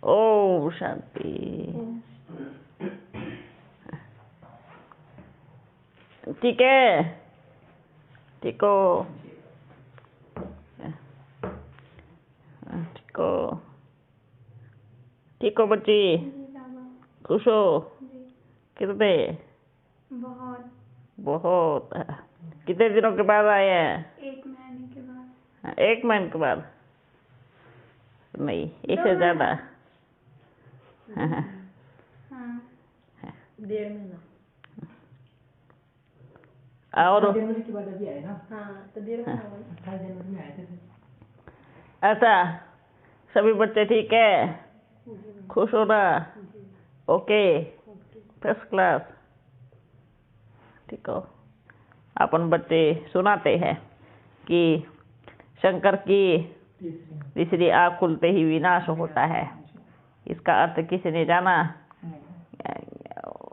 ओम शांति। ठीक है, ठीक हो, ठीक हो, ठीक हो बच्ची, खुश हो कितने? बहुत बहुत। कितने दिनों के बाद आए हैं? 1 महीने के बाद। 1 महीने के बाद नहीं, इससे ज्यादा। हाँ 1.5 महीना। और जनवरी के बाद अभी आए ना? हाँ तो 1.5 महीना हुआ। 28 जनवरी में आए थे। ऐसा सभी बच्चे ठीक है, खुश हो ना? Okay, first class. ठीक हो। अपन बच्चे सुनाते हैं कि शंकर की तीसरी आँख खुलते ही विनाश होता है। इसका अर्थ किसी ने जाना?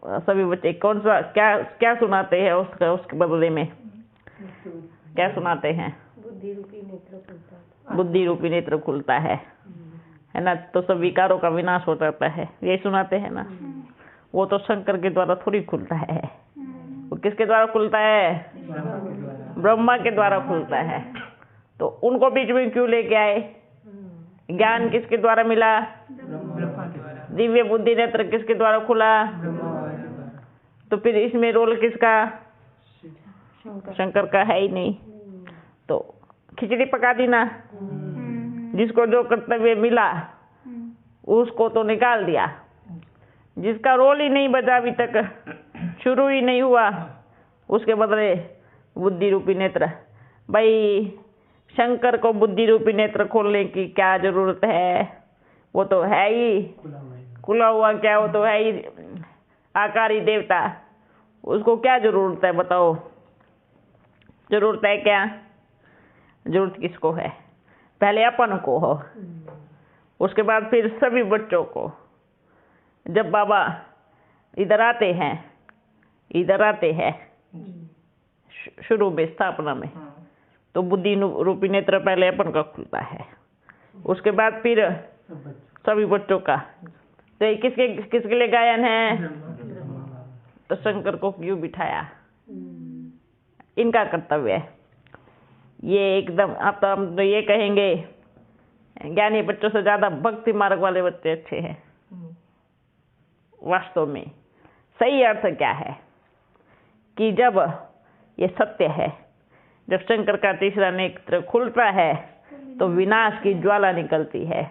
सभी बच्चे कौन सा क्या क्या सुनाते हैं उसके बदले में क्या सुनाते हैं? बुद्धि रूपी नेत्र खुलता है। बुद्धि रूपी नेत्र खुलता है ना? तो सब विकारों का विनाश हो जाता है, यही सुनाते हैं ना? वो तो शंकर के द्वारा थोड़ी खुलता है। वो किसके द्वारा खुलता है? ब्रह्मा के द्वारा खुलता है। तो उनको बीच में क्यों लेके आए? ज्ञान किसके द्वारा मिला? दिव्य बुद्धि नेत्र किसके द्वारा खुला? तो फिर इसमें रोल किसका? शंकर का है ही नहीं। तो खिचड़ी पका दी ना। जिसको जो कर्तव्य मिला उसको तो निकाल दिया। जिसका रोल ही नहीं बजा, अभी तक शुरू ही नहीं हुआ, उसके बदले बुद्धि रूपी नेत्र। भाई शंकर को बुद्धि रूपी नेत्र खोलने की क्या जरूरत है? वो तो है ही खुला हुआ। क्या वो तो है ही आकारी देवता। उसको क्या जरूरत है बताओ? जरूरत है क्या? जरूरत किसको है? पहले अपन को हो, उसके बाद फिर सभी बच्चों को। जब बाबा इधर आते हैं शुरू में स्थापना में, तो बुद्धि रूपी नेत्र पहले अपन का खुलता है, उसके बाद फिर सभी बच्चों का। तो ये किसके लिए गायन है? तो शंकर को क्यों बिठाया? इनका कर्तव्य है ये एकदम। अब तो हम तो ये कहेंगे ज्ञानी बच्चों से ज्यादा भक्ति मार्ग वाले बच्चे अच्छे हैं। वास्तव में सही अर्थ क्या है कि जब ये सत्य है, जब शंकर का तीसरा नेत्र खुलता है तो विनाश की ज्वाला निकलती है।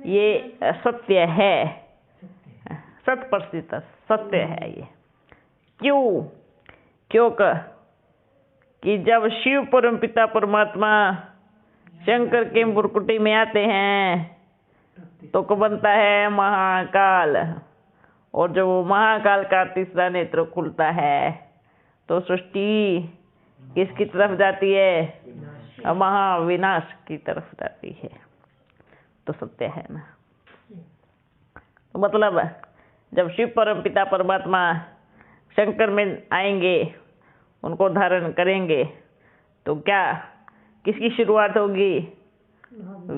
ये सत्य है, 100% सत्य है ये। क्योंकि जब शिव परम पिता परमात्मा शंकर के मुरकुटी में आते हैं तो बनता है महाकाल। और जब वो महाकाल का तीसरा नेत्र खुलता है तो सृष्टि किसकी तरफ जाती है? महाविनाश की तरफ जाती है। तो सत्य है ना? तो मतलब जब शिव परम पिता परमात्मा शंकर में आएंगे, उनको धारण करेंगे, तो क्या किसकी शुरुआत होगी?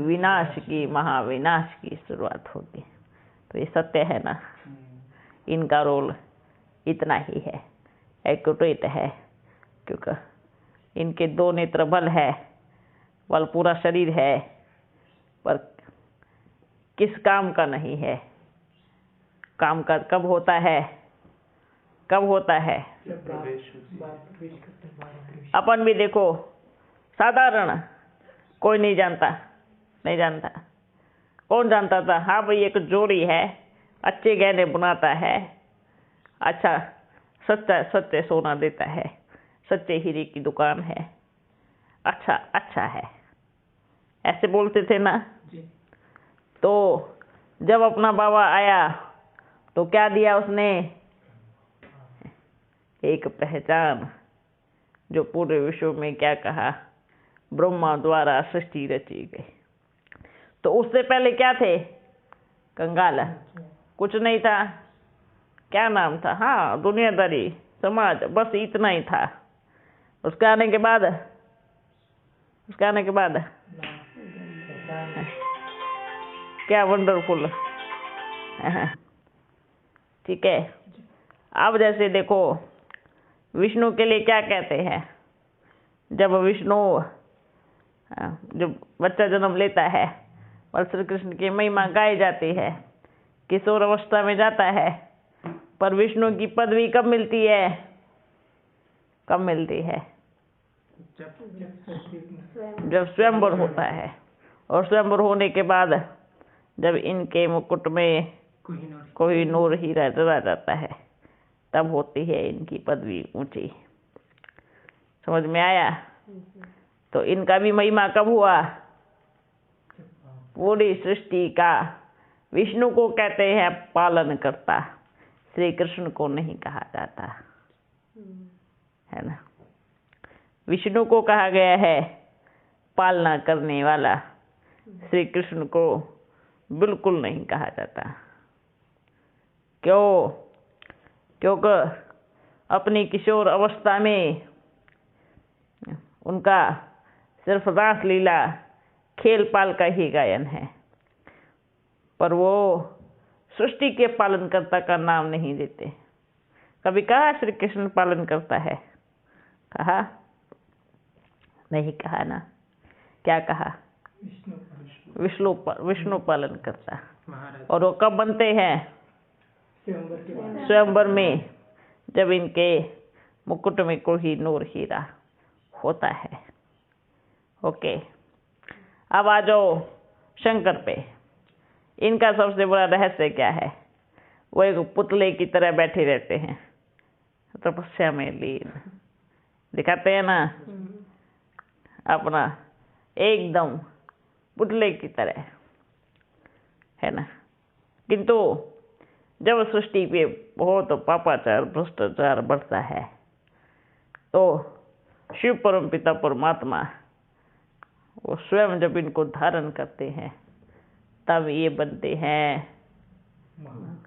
विनाश की, महाविनाश की शुरुआत होगी। तो ये सत्य है ना? इनका रोल इतना ही है, एक्यूरेट है, क्योंकि इनके 2 नेत्र बल है, बल पूरा शरीर है, पर किस काम का नहीं है। काम का कब होता है? कब होता है? अपन भी देखो, साधारण कोई नहीं जानता। कौन जानता था? हाँ भाई एक जोड़ी है, अच्छे गहने बनाता है, अच्छा सच्चे सोना देता है, सच्चे हीरे की दुकान है, अच्छा है, ऐसे बोलते थे ना? तो जब अपना बाबा आया तो क्या दिया उसने? एक पहचान, जो पूरे विश्व में क्या कहा? ब्रह्मा द्वारा सृष्टि रची गई। तो उससे पहले क्या थे? कंगाल, कुछ नहीं था। क्या नाम था? हाँ दुनियादारी, समाज, बस इतना ही था। उसके आने के बाद क्या वंडरफुल। ठीक है, अब जैसे देखो विष्णु के लिए क्या कहते हैं, जब विष्णु जब बच्चा जन्म लेता है और श्री कृष्ण की महिमा गाई जाती है, किशोर अवस्था में जाता है, पर विष्णु की पदवी कब मिलती है, कब मिलती है, जब स्वयंवर होता है। और स्वयंवर होने के बाद जब इनके मुकुट में कोई नूर हीरा जला जाता है, तब होती है इनकी पदवी ऊंची। समझ में आया? तो इनका भी महिमा कब हुआ, पूरी सृष्टि का। विष्णु को कहते हैं पालन करता, श्री कृष्ण को नहीं कहा जाता है ना। विष्णु को कहा गया है पालना करने वाला, श्री कृष्ण को बिल्कुल नहीं कहा जाता। क्यों? क्योंकि अपनी किशोर अवस्था में उनका सिर्फ रास लीला खेल पाल का ही गायन है, पर वो सृष्टि के पालनकर्ता का नाम नहीं देते। कभी कहा श्री कृष्ण पालन करता है? कहा? नहीं कहा ना। क्या कहा? विष्णु पालन करता। और वो कब बनते हैं? स्वयंवर में, जब इनके मुकुट में कोई नूर हीरा होता है। ओके, अब आ जाओ शंकर पे। इनका सबसे बड़ा रहस्य क्या है? वो एक पुतले की तरह बैठे रहते हैं, तपस्या में लीन। दिखाते हैं ना अपना एकदम पुतले की तरह, है ना। किंतु जब सृष्टि पे बहुत पापाचार भ्रष्टाचार बढ़ता है, तो शिव परम पिता परमात्मा वो स्वयं जब इनको धारण करते हैं, तब ये बनते हैं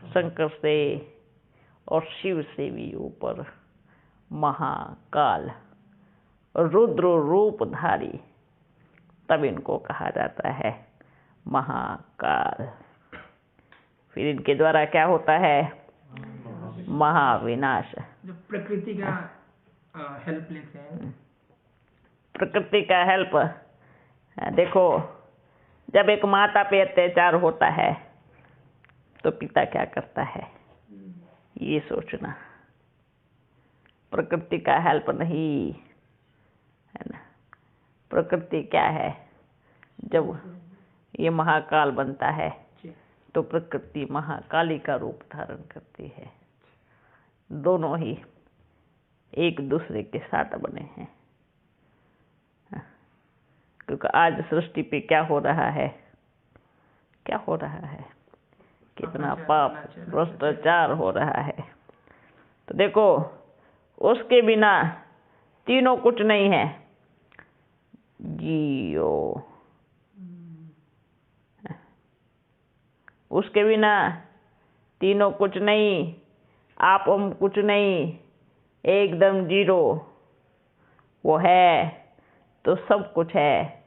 शंकर से और शिव से भी ऊपर महाकाल, रुद्र रूपधारी। तब इनको कहा जाता है महाकाल। फिर इनके द्वारा क्या होता है? महाविनाश। जो प्रकृति का हेल्प लेते हैं। प्रकृति का हेल्प। देखो, जब एक माता पे अत्याचार होता है तो पिता क्या करता है, ये सोचना। प्रकृति का हेल्प नहीं, है ना। प्रकृति क्या है? जब ये महाकाल बनता है तो प्रकृति महाकाली का रूप धारण करती है। दोनों ही एक दूसरे के साथ बने हैं, क्योंकि आज सृष्टि पे क्या हो रहा है? क्या हो रहा है? कितना पाप भ्रष्टाचार हो रहा है। तो देखो, उसके बिना तीनों कुछ नहीं है। जियो, उसके बिना तीनों कुछ नहीं, आप हम कुछ नहीं, एकदम जीरो। वो है तो सब कुछ है,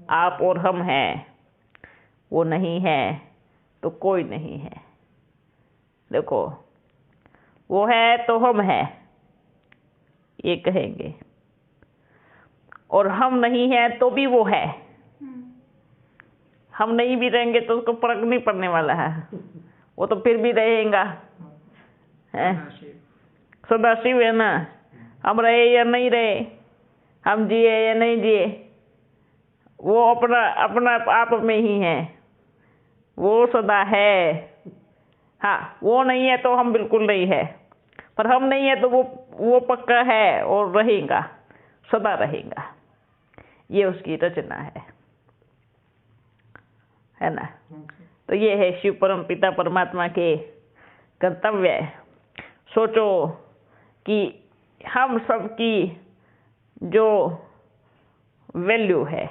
आप और हम हैं। वो नहीं है तो कोई नहीं है। देखो, वो है तो हम हैं, ये कहेंगे, और हम नहीं है तो भी वो है। हम नहीं भी रहेंगे तो उसको फर्क नहीं पड़ने वाला है, वो तो फिर भी रहेगा, है सदा शिव, है ना। हम रहे या नहीं रहे, हम जिए या नहीं जिए, वो अपना अपना आप में ही है, वो सदा है। हाँ, वो नहीं है तो हम बिल्कुल नहीं है, पर हम नहीं है तो वो पक्का है और रहेगा, सदा रहेगा। ये उसकी रचना है ना। तो ये है शिव परम पिता परमात्मा के कर्तव्य। सोचो कि हम सबकी जो वैल्यू है,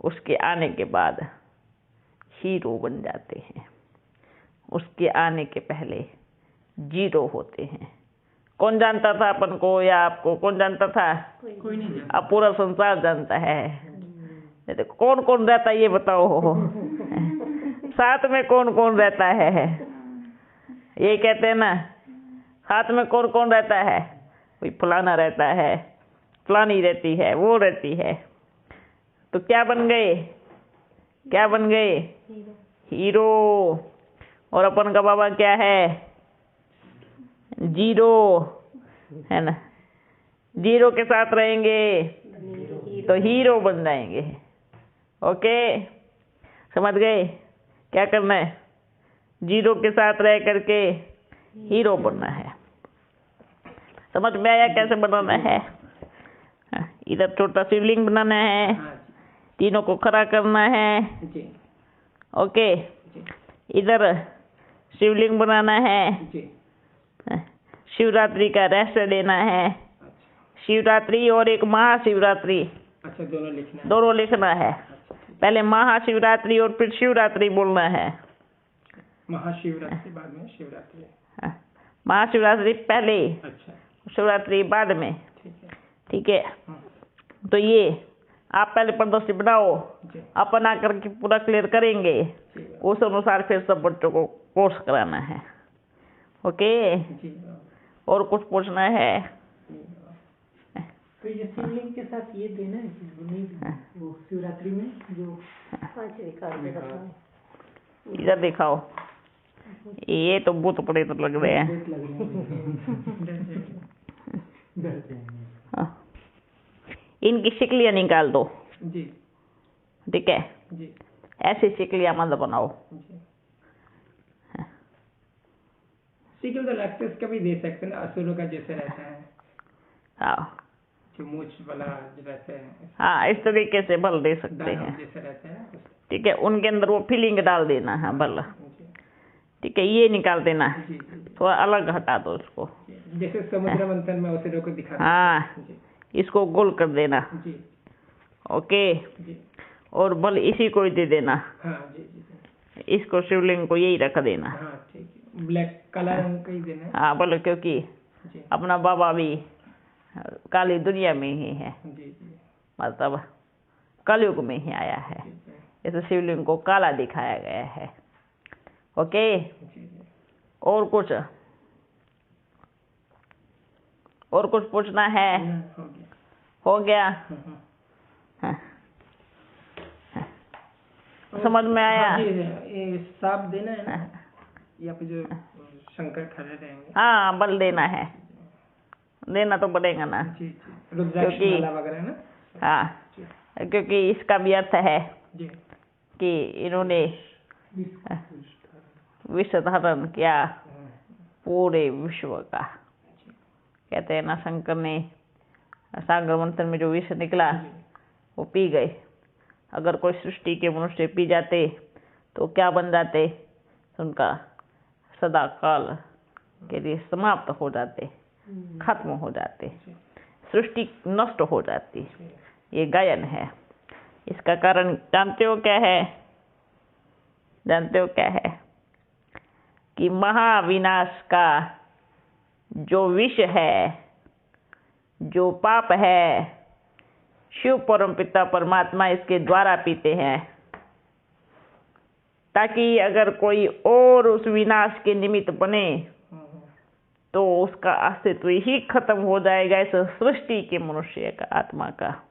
उसके आने के बाद हीरो बन जाते हैं, उसके आने के पहले जीरो होते हैं। कौन जानता था अपन को या आपको? कौन जानता था? कोई नहीं जानता। अब पूरा संसार जानता है। कौन कौन रहता है ये बताओ? साथ में कौन कौन रहता है? ये कहते हैं ना, साथ में कौन कौन रहता है? कोई फलाना रहता है, फलानी रहती है, वो रहती है। तो क्या बन गए? क्या बन गए? हीरो। और अपन का बाबा क्या है? जीरो, है ना? जीरो के साथ रहेंगे तो हीरो बन जाएंगे। ओके, समझ गए? क्या करना है? जीरो के साथ रह करके हीरो बनना है। समझ में आया कैसे बनाना है? इधर छोटा शिवलिंग बनाना है, हाँ तीनों को खड़ा करना है। जी ओके, जी इधर शिवलिंग बनाना है, जी। शिवरात्रि का रहस्य देना है। अच्छा शिवरात्रि और एक महाशिवरात्रि, अच्छा, दोनों लिखना है। दोनों लिखना है। अच्छा, ठीक। पहले महाशिवरात्रि और फिर शिवरात्रि बोलना है। महाशिवरात्रि बाद में शिवरात्रि। महाशिवरात्रि पहले, अच्छा शिवरात्रि बाद में। ठीक है। ठीक है, हाँ तो ये आप पहले प्रदर्शित बनाओ, जी अपन आकर के पूरा क्लियर करेंगे। ठीक है। उस अनुसार फिर सब बच्चों को कोर्स कराना है। ओके, जी और कुछ पूछना है? तो ये शिवलिंग के साथ ये देना है कि वो नहीं देना है? वो शिवरात्रि में जो 5 विकार के रखना इधर दिखाओ। ये तो भूत प्रेत लग रहे हैं। डेट लग रहे हैं, डरते हैं। हाँ। इनकी शिकलियाँ निकाल दो। जी ठीक है, जी ऐसी शिकलियाँ मत बनाओ। जी। सीक्वल तो एक्सेस का भी दे सकते हैं ना, असुरों का जैसे रहता है, हाँ जो मूछ वाला जो रहते हैं, हाँ, इस तरीके से बल दे सकते दानव हैं। जैसे रहते हैं उस- ठीक है, उनके अंदर वो फीलिंग डाल देना है बल। जी ठीक है, ये निकाल देना, जी जी थोड़ा अलग हटा दो उसको। जी। जैसे समुद्र मंथन में असुरों को दिखाते हाँ, हैं। जी इसको गोल कर देना। जी ओके, जी। और बल इसी को ही दे देना। हाँ जी जी जी। इसको शिवलिंग को यही रख देना। हाँ ठीक है, ब्लैक काला रंग का ही देना है। हाँ, बोलो, क्योंकि जी अपना बाबा भी काली दुनिया में ही है, जी जी मतलब कलयुग में ही आया है, जी जी इस शिवलिंग को काला दिखाया गया है। ओके, जी जी। और कुछ? और कुछ पूछना है? हो गया। हो गया? हाँ। हाँ। समझ में आया? हाँ जी, ये सांप देना है ना, या फिर जो शंकर खड़े रहेंगे। हाँ, बल देना है, देना तो पड़ेगा ना। जी जी, रुद्राक्ष क्योंकि- माला वगैरह ना। हाँ, जी क्योंकि इसका भी अर्थ है जी कि इन्होंने विष धारण किया पूरे विश्व का। कहते हैं ना, शंकर ने सागर मंथन में जो विष निकला वो पी गए। अगर कोई सृष्टि के मनुष्य पी जाते तो क्या बन जाते? उनका सदा काल के लिए समाप्त हो जाते, खत्म हो जाते, सृष्टि नष्ट हो जाती। ये गायन है। इसका कारण जानते हो क्या है? जानते हो क्या है? कि महाविनाश का जो विष है, जो पाप है, शिव परम पिता परमात्मा इसके द्वारा पीते हैं, ताकि अगर कोई और उस विनाश के निमित्त बने तो उसका अस्तित्व ही खत्म हो जाएगा, इस सृष्टि के मनुष्य का, आत्मा का।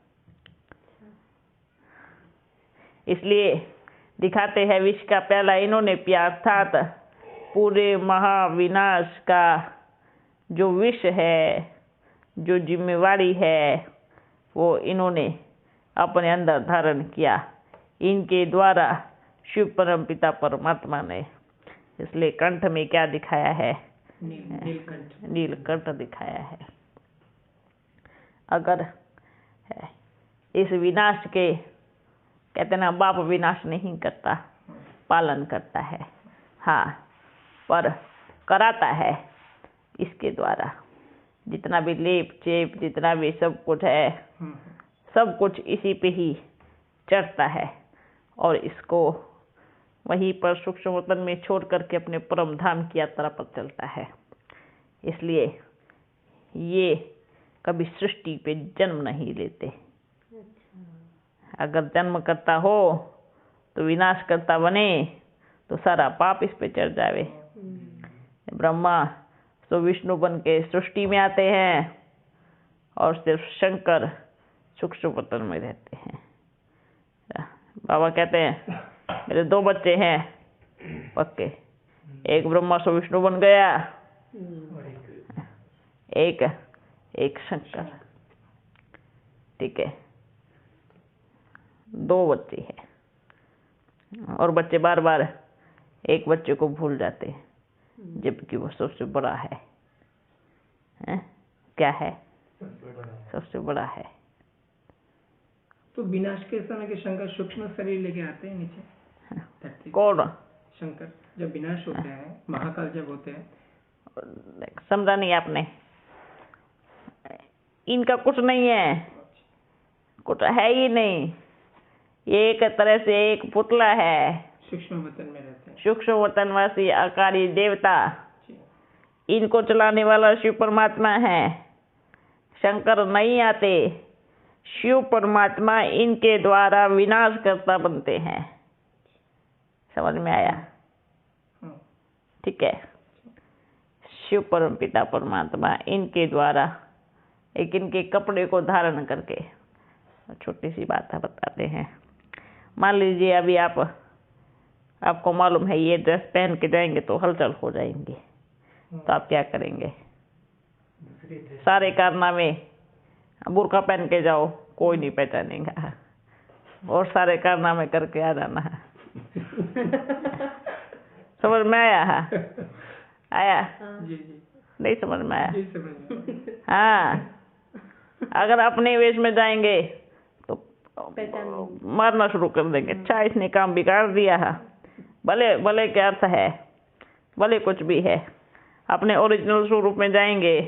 इसलिए दिखाते हैं विष का प्याला इन्होंने पिया, अर्थात पूरे महाविनाश का जो विष है, जो जिम्मेवारी है, वो इन्होंने अपने अंदर धारण किया, इनके द्वारा शिव परम पिता परमात्मा ने। इसलिए कंठ में क्या दिखाया है? नीलकंठ। नीलकंठ दिखाया है। अगर इस विनाश के, कहते ना, बाप विनाश नहीं करता, पालन करता है। हाँ, पर कराता है इसके द्वारा। जितना भी लेप चेप, जितना भी सब कुछ है, सब कुछ इसी पे ही चढ़ता है और इसको वहीं पर सूक्ष्म वतन में छोड़ करके अपने परम धाम की यात्रा पर चलता है। इसलिए ये कभी सृष्टि पे जन्म नहीं लेते। अगर जन्म करता हो तो विनाश करता बने तो सारा पाप इस पे चढ़ जावे। ब्रह्मा तो विष्णु बन के सृष्टि में आते हैं और सिर्फ शंकर सूक्ष्म वतन में रहते हैं। बाबा कहते हैं मेरे 2 बच्चे हैं पक्के, एक ब्रह्मा से विष्णु बन गया, एक शंकर। ठीक है, 2 बच्चे हैं और बच्चे बार बार एक बच्चे को भूल जाते हैं, जबकि वो सबसे बड़ा है। क्या है? सबसे बड़ा है। तो विनाश के समय के शंकर सूक्ष्म शरीर लेके आते हैं नीचे धरती। कौन? शंकर जब विनाश होते हैं, महाकाल जब होते हैं। समझा नहीं आपने? इनका कुछ नहीं है, कुछ है ही नहीं। ये एक तरह से एक पुतला है, सूक्ष्म वतन में रहते हैं। सूक्ष्म वतनवासी आकारी देवता। जी। इनको चलाने वाला शिव परमात्मा है। शंकर नहीं आते, शिव परमात्मा इनके द्वारा विनाशकर्ता बनते हैं। समझ में आया? ठीक है, शिव परम पिता परमात्मा इनके द्वारा एक इनके कपड़े को धारण करके, छोटी सी बात बताते हैं। मान लीजिए अभी आपको मालूम है ये ड्रेस पहन के जाएंगे तो हलचल हो जाएंगे, तो आप क्या करेंगे? सारे कारनामे बुर्का पहन के जाओ, कोई नहीं पहचानेगा, और सारे कारनामे करके आ जाना है। समझ में आया? आया? जी जी नहीं समझ में आया? जी, समझ में। हाँ, अगर अपने वेश में जाएंगे तो मारना शुरू कर देंगे। अच्छा, इसने काम बिगाड़ दिया है। भले भले क्या अर्थ है, भले कुछ भी है। अपने ओरिजिनल स्वरूप में जाएंगे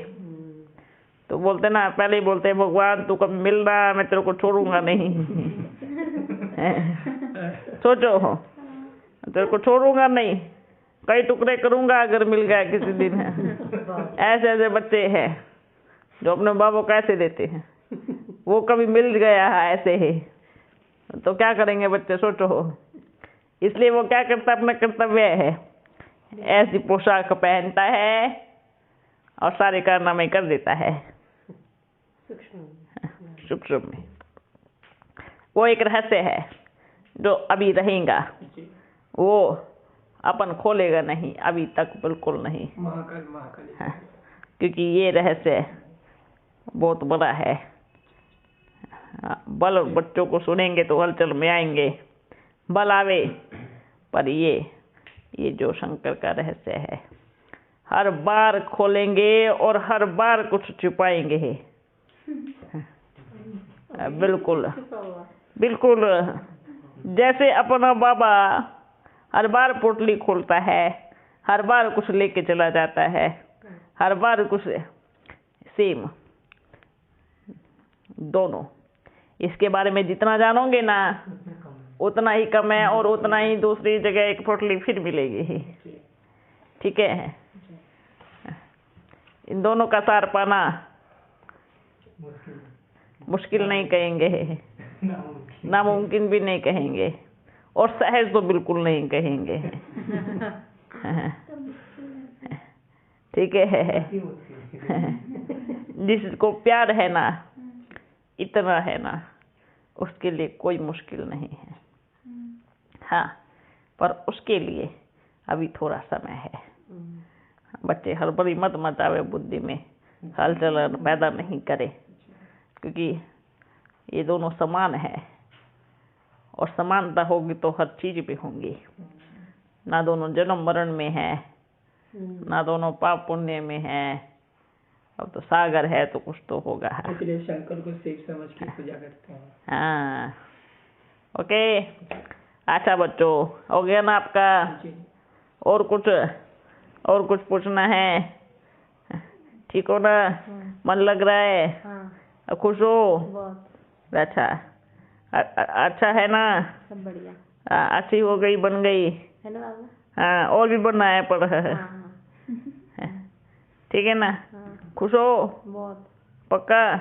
तो बोलते ना, पहले ही बोलते भगवान तू कभी मिल रहा, मैं तेरे को छोड़ूंगा नहीं। सोचो, तेरे को छोड़ूंगा नहीं, कई टुकड़े करूंगा अगर मिल गया किसी दिन। ऐसे ऐसे बच्चे हैं जो अपने बाप को कैसे देते हैं, वो कभी मिल गया है ऐसे ही, तो क्या करेंगे बच्चे? सोचो। इसलिए वो क्या करता, अपना कर्तव्य है, ऐसी पोशाक पहनता है और सारे कारनामे कर देता है सूक्ष्म में। वो एक रहस्य है जो अभी रहेगा, वो अपन खोलेगा नहीं अभी तक, बिल्कुल नहीं। महाकाल हाँ, क्योंकि ये रहस्य बहुत बड़ा है। बल बच्चों को सुनेंगे तो हलचल में आएंगे, बल आवे। पर ये जो शंकर का रहस्य है, हर बार खोलेंगे और हर बार कुछ छुपाएंगे। बिल्कुल बिल्कुल, जैसे अपना बाबा हर बार पोटली खोलता है, हर बार कुछ लेके चला जाता है, हर बार कुछ, सेम दोनों। इसके बारे में जितना जानोगे ना उतना ही कम है, और उतना ही दूसरी जगह एक पोटली फिर मिलेगी। ठीक है, इन दोनों का सार पाना मुश्किल नहीं कहेंगे, नामुमकिन भी नहीं कहेंगे, और सहज तो बिल्कुल नहीं कहेंगे। ठीक है, जिसको प्यार है ना, इतना है ना, उसके लिए कोई मुश्किल नहीं है। हाँ, पर उसके लिए अभी थोड़ा समय है। बच्चे हड़बड़ी मत मचावे, बुद्धि में हलचल पैदा नहीं करे, क्योंकि ये दोनों समान है, और समानता होगी तो हर चीज भी होंगी। ना दोनों जन्म मरण में है, ना दोनों पाप पुण्य में है। अब तो सागर है तो कुछ तो होगा। इसलिए शंकर को शिव समझ के पूजा करते हैं। हाँ, ओके। अच्छा बच्चों, हो गया ना आपका? और कुछ पूछना है? ठीक हो ना? मन लग रहा है? हाँ, खुश हो? बहुत अच्छा, अच्छा है ना? सब बढ़िया अच्छी हो गई, बन गई है ना बाबा? हाँ, और भी बनना है पर। हाँ ठीक है ना? हाँ, खुश हो? बहुत। पक्का?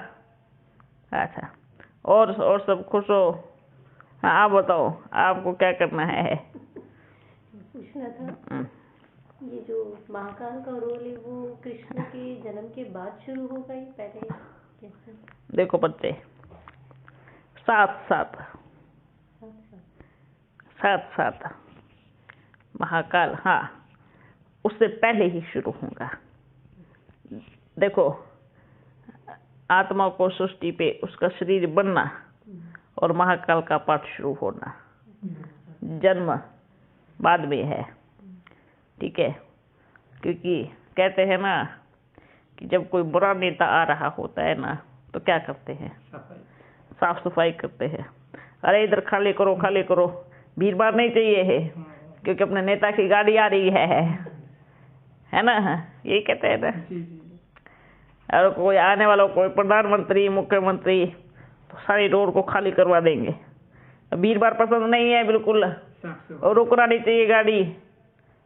अच्छा, और सब खुश हो? हाँ, आप बताओ, आपको क्या करना है? कुछ पूछना था, ये जो महाकाल का रोल है वो कृष्ण के जन्म के बाद शुरू होगा या पहले कैसे? देखो बच्चे, साथ साथ महाकाल, हाँ, उससे पहले ही शुरू होगा। देखो, आत्मा को सृष्टि पे उसका शरीर बनना और महाकाल का पाठ शुरू होना, जन्म बाद में है, ठीक है। क्योंकि कहते हैं ना कि जब कोई बुरा नेता आ रहा होता है ना, तो क्या करते हैं? साफ सफाई करते हैं। अरे इधर खाली करो, भीड़ भाड़ नहीं चाहिए है, क्योंकि अपने नेता की गाड़ी आ रही है ना, यही कहते हैं ना। और कोई आने वाला, कोई प्रधानमंत्री, मुख्यमंत्री, तो सारी रोड को खाली करवा देंगे। भीड़ भाड़ पसंद नहीं है बिल्कुल, और रुकना नहीं चाहिए गाड़ी,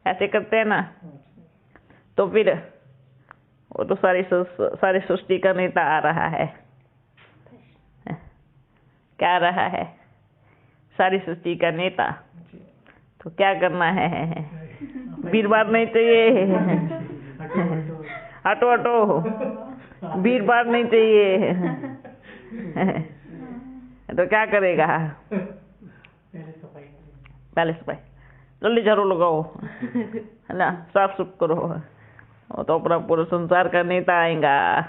ऐसे करते हैं ना। तो फिर वो तो सारी सृष्टि का नेता आ रहा है, क्या आ रहा है? सारी सृष्टि का नेता। तो क्या करना है? भीड़ भाड़ नहीं चाहिए, हटो, भीड़ भाड़ नहीं चाहिए। तो क्या करेगा? पहले सफाई, जल्दी झाड़ू लगाओ, है ना, साफ सुफ करो। वो तो अपना पूरा संसार का नेता आएगा,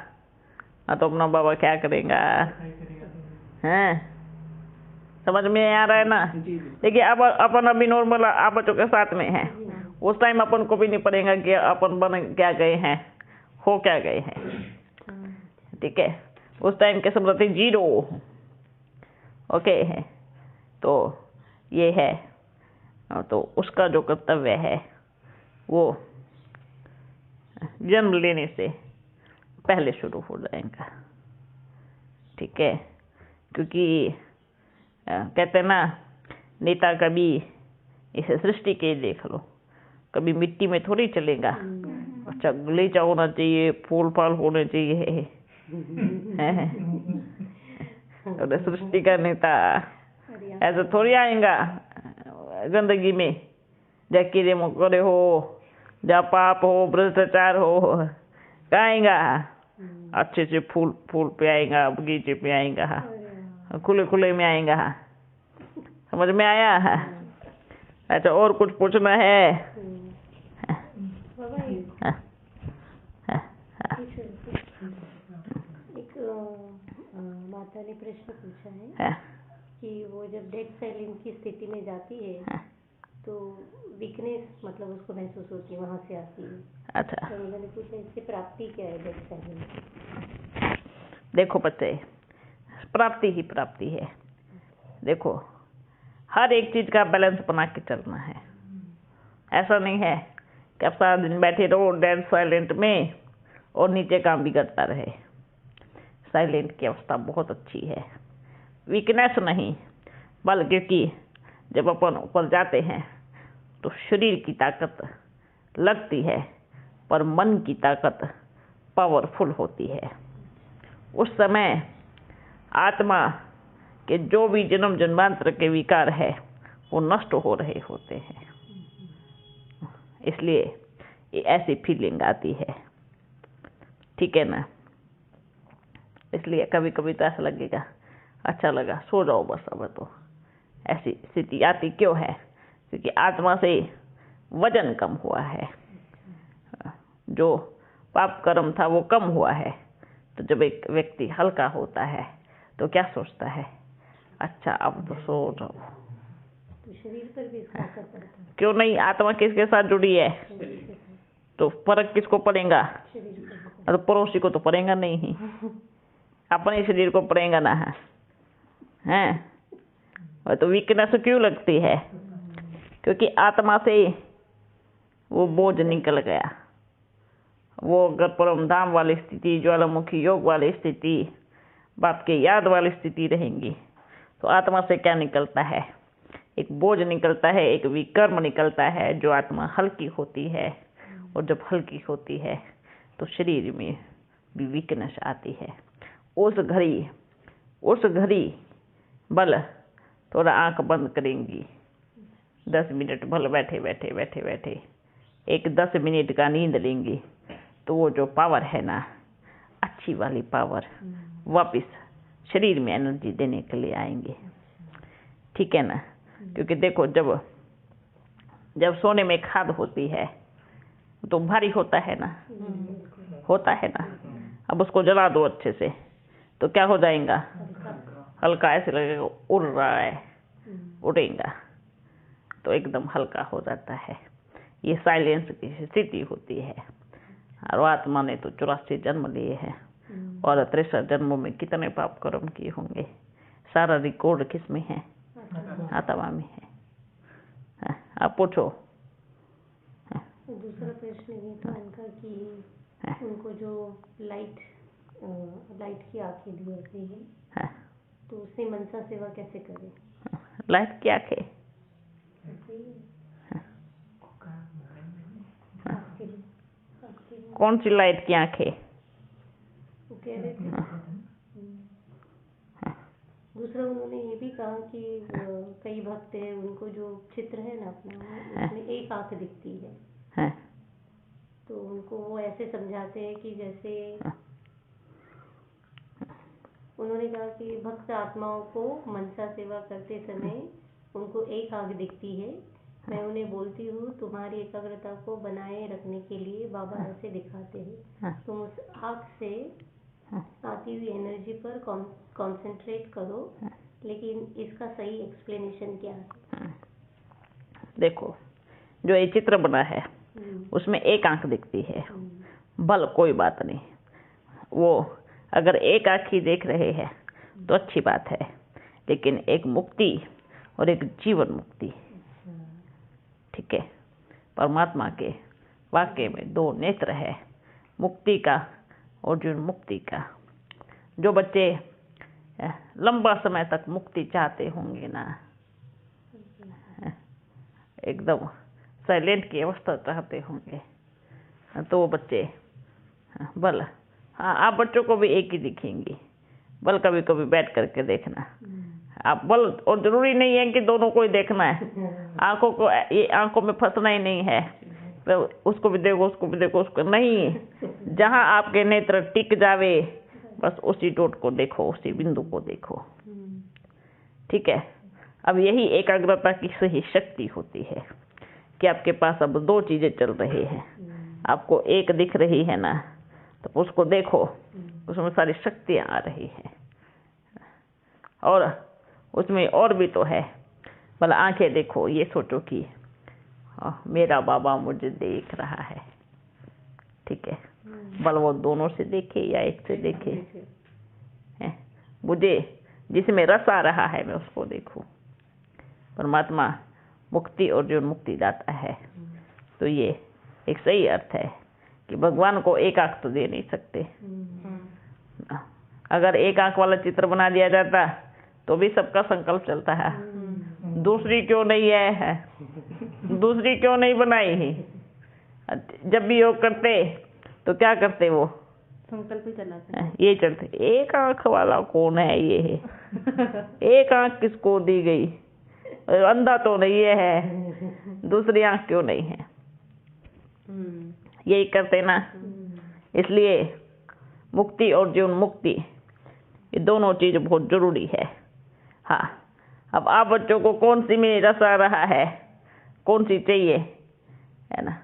तो अपना बाबा क्या करेगा? हैं? समझ में आ रहा है ना? देखिए, अब अपन अभी नॉर्मल आप बच्चों के साथ में है, उस टाइम अपन को भी नहीं पड़ेगा कि अपन बन क्या गए हैं, हो क्या गए हैं, ठीक है। उस टाइम के समृद्धि 0, ओके है। तो ये है, तो उसका जो कर्तव्य है वो जन्म लेने से पहले शुरू हो जाएगा, ठीक है। क्योंकि कहते हैं ना, नेता कभी इस सृष्टि के देख लो, कभी मिट्टी में थोड़ी चलेगा। अच्छा, गलीचा होना चाहिए, फूल फाल होने चाहिए, और सृष्टि का नेता ऐसे थोड़ी आएगा गंदगी में, जहाँ कीड़े मकोड़े हो, जहाँ पाप हो, भ्रष्टाचार हो, कहाँ आएगा? अच्छे से फूल पे आएगा, बगीचे पे आएगा, खुले में आएगा। समझ में आया? अच्छा, और कुछ पूछना है? एक माता ने प्रश्न पूछा है कि वो जब डेड साइलेंट की स्थिति में जाती है तो वीकनेस मतलब उसको महसूस होती है, वहाँ से आती है। अच्छा, तो उन्होंने पूछा इससे प्राप्ति क्या है डेड साइलेंट? देखो बच्चे, प्राप्ति ही प्राप्ति है। देखो, हर एक चीज का बैलेंस बना के चलना है। ऐसा नहीं है कि आप सारा दिन बैठे रहो डेड साइलेंट में और नीचे काम बिगड़ता रहे। साइलेंट की अवस्था बहुत अच्छी है, वीकनेस नहीं, बल्कि कि जब अपन ऊपर जाते हैं तो शरीर की ताकत लगती है, पर मन की ताकत पावरफुल होती है। उस समय आत्मा के जो भी जन्म जन्मांतर के विकार है वो नष्ट हो रहे होते हैं, इसलिए ये ऐसी फीलिंग आती है, ठीक है ना। इसलिए कभी कभी तो ऐसा लगेगा, अच्छा लगा, सो जाओ बस। अब तो ऐसी स्थिति आती क्यों है? क्योंकि आत्मा से वजन कम हुआ है, जो पाप कर्म था वो कम हुआ है। तो जब एक व्यक्ति हल्का होता है तो क्या सोचता है? अच्छा, अब तो सो जाओ। तो शरीर पर भी इसका असर पड़ता है? क्यों नहीं, आत्मा किसके साथ जुड़ी है, तो फर्क किसको पड़ेगा? तो पड़ोसी को तो पड़ेगा नहीं, अपने शरीर को पड़ेगा ना, है। तो वीकनेस क्यों लगती है? क्योंकि आत्मा से वो बोझ निकल गया। वो अगर परम धाम वाली स्थिति, ज्वालामुखी योग वाली स्थिति, बाप के याद वाली स्थिति रहेंगी, तो आत्मा से क्या निकलता है? एक बोझ निकलता है, एक विकर्म निकलता है, जो आत्मा हल्की होती है। और जब हल्की होती है तो शरीर में भी वीकनेस आती है। उस घड़ी बल थोड़ा आंख बंद करेंगी, 10 मिनट भले बैठे बैठे बैठे बैठे एक 10 मिनट का नींद लेंगे तो वो जो पावर है ना, अच्छी वाली पावर वापस शरीर में एनर्जी देने के लिए आएंगे। ठीक है ना? क्योंकि देखो जब सोने में खाद होती है तो भारी होता है ना, होता है ना। अब उसको जला दो अच्छे से तो क्या हो जाएगा? हल्का, ऐसे लगेगा उड़ रहा है, उड़ेगा तो एकदम हल्का हो जाता है। ये साइलेंस की स्थिति होती है। और आत्मा ने तो 84 जन्म लिए हैं और 63 जन्मों में कितने पाप कर्म किए होंगे। सारा रिकॉर्ड किस में है? आत्मा में है। आप पूछो। दूसरा प्रश्न ये था उनका कि उनको जो लाइट की आंखें दी जाती है तो उससे मनसा सेवा कैसे करें? लाइट की आंखें? कौन सी लाइट की आंखें? वो कह रहे थे। दूसरा उन्होंने ये भी कहा कि कई भक्त हैं उनको जो चित्र है ना अपना, उसमें एक आंख दिखती है। तो उनको वो ऐसे समझाते हैं कि जैसे उन्होंने कहा कि भक्त आत्माओं को मनसा सेवा करते समय उनको एक आंख दिखती है। मैं उन्हें बोलती हूँ तुम्हारी एकाग्रता को बनाए रखने के लिए बाबा ऐसे दिखाते हैं, तुम उस आंख से आती हुई एनर्जी पर कंसंट्रेट करो। लेकिन इसका सही एक्सप्लेनेशन क्या है? देखो, जो ये चित्र बना है उसमें एक आंख दिखती है, भल कोई बात नहीं। वो अगर एक आंख ही देख रहे हैं तो अच्छी बात है, लेकिन एक मुक्ति और एक जीवन मुक्ति, ठीक है। परमात्मा के वाक्य में 2 नेत्र है, मुक्ति का और जीवन मुक्ति का। जो बच्चे लंबा समय तक मुक्ति चाहते होंगे ना, एकदम साइलेंट की अवस्था चाहते होंगे, तो वो बच्चे बल, हाँ आप बच्चों को भी एक ही दिखेंगे, बल कभी कभी बैठ करके देखना आप बल। और जरूरी नहीं है कि दोनों को ही देखना है, आंखों को, ये आंखों में फंसना ही नहीं है, तो उसको भी देखो उसको भी देखो, उसको नहीं। जहाँ आपके नेत्र टिक जावे बस उसी डॉट को देखो, उसी बिंदु को देखो, ठीक है। अब यही एकाग्रता की सही शक्ति होती है कि आपके पास अब 2 चीजें चल रही हैं। आपको एक दिख रही है ना, तो उसको देखो, उसमें सारी शक्तियाँ आ रही हैं, और उसमें और भी तो है। भला आंखें देखो, ये सोचो कि मेरा बाबा मुझे देख रहा है, ठीक है। भला वो दोनों से देखे या एक से देखे, मुझे जिसमें रस आ रहा है मैं उसको देखूं। परमात्मा मुक्ति और जो मुक्ति दाता है, तो ये एक सही अर्थ है कि भगवान को एक आंख तो दे नहीं सकते। अगर एक आंख वाला चित्र बना दिया जाता तो भी सबका संकल्प चलता है, दूसरी क्यों नहीं है, दूसरी क्यों नहीं बनाई है। जब भी योग करते तो क्या करते, वो संकल्प ही चलाते, ये चलते, एक आंख वाला कौन है, ये है एक आंख किसको दी गई, अंधा तो नहीं है, दूसरी आंख क्यों नहीं है, यही करते ना। इसलिए मुक्ति और जीवन मुक्ति, ये दोनों चीज बहुत जरूरी है। हाँ, अब आप बच्चों को कौन सी में रस आ रहा है, कौन सी चाहिए, है ना।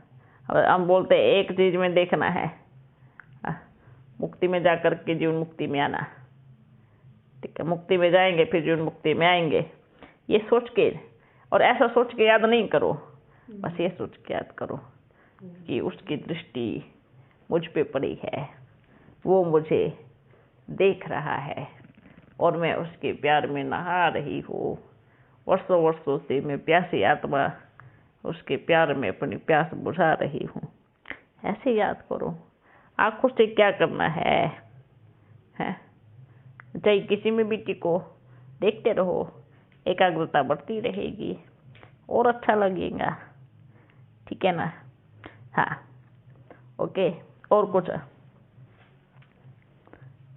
अब हम बोलते हैं एक चीज में देखना है, मुक्ति में जाकर के जीवन मुक्ति में आना, ठीक है। मुक्ति में जाएंगे फिर जीवन मुक्ति में आएंगे, ये सोच के, और ऐसा सोच के याद नहीं करो, बस ये सोच के याद करो कि उसकी दृष्टि मुझ पे पड़ी है, वो मुझे देख रहा है और मैं उसके प्यार में नहा रही हूँ। वर्षों वर्षों से मैं प्यासी आत्मा उसके प्यार में अपनी प्यास बुझा रही हूँ, ऐसे याद करो। आँखों से क्या करना है, चाहे किसी में भी टिको, देखते रहो, एकाग्रता बढ़ती रहेगी और अच्छा लगेगा, ठीक है ना। हाँ, ओके। और कुछ?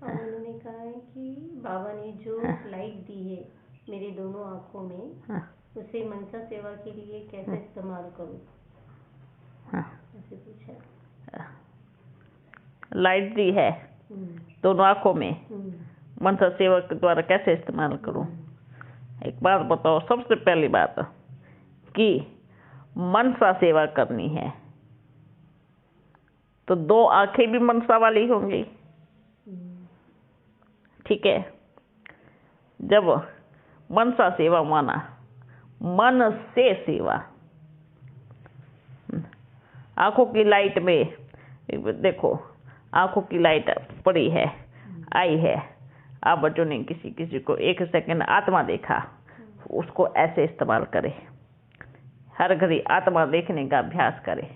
उन्होंने कहा है कि बाबा ने जो लाइट दी है मेरी दोनों आँखों में, उसे मनसा सेवा के लिए कैसे इस्तेमाल करूँ, ऐसे पूछा। लाइट दी है दोनों आंखों में, मनसा सेवा के द्वारा कैसे इस्तेमाल करूं। एक बात बताओ, सबसे पहली बात कि मनसा सेवा करनी है तो दो आंखें भी मनसा वाली होंगी, ठीक है। जब मनसा सेवा माना मन से सेवा, आंखों की लाइट में देखो, आंखों की लाइट पड़ी है, आई है, आप बच्चों ने किसी किसी को 1 सेकंड आत्मा देखा, उसको ऐसे इस्तेमाल करें, हर घड़ी आत्मा देखने का अभ्यास करें।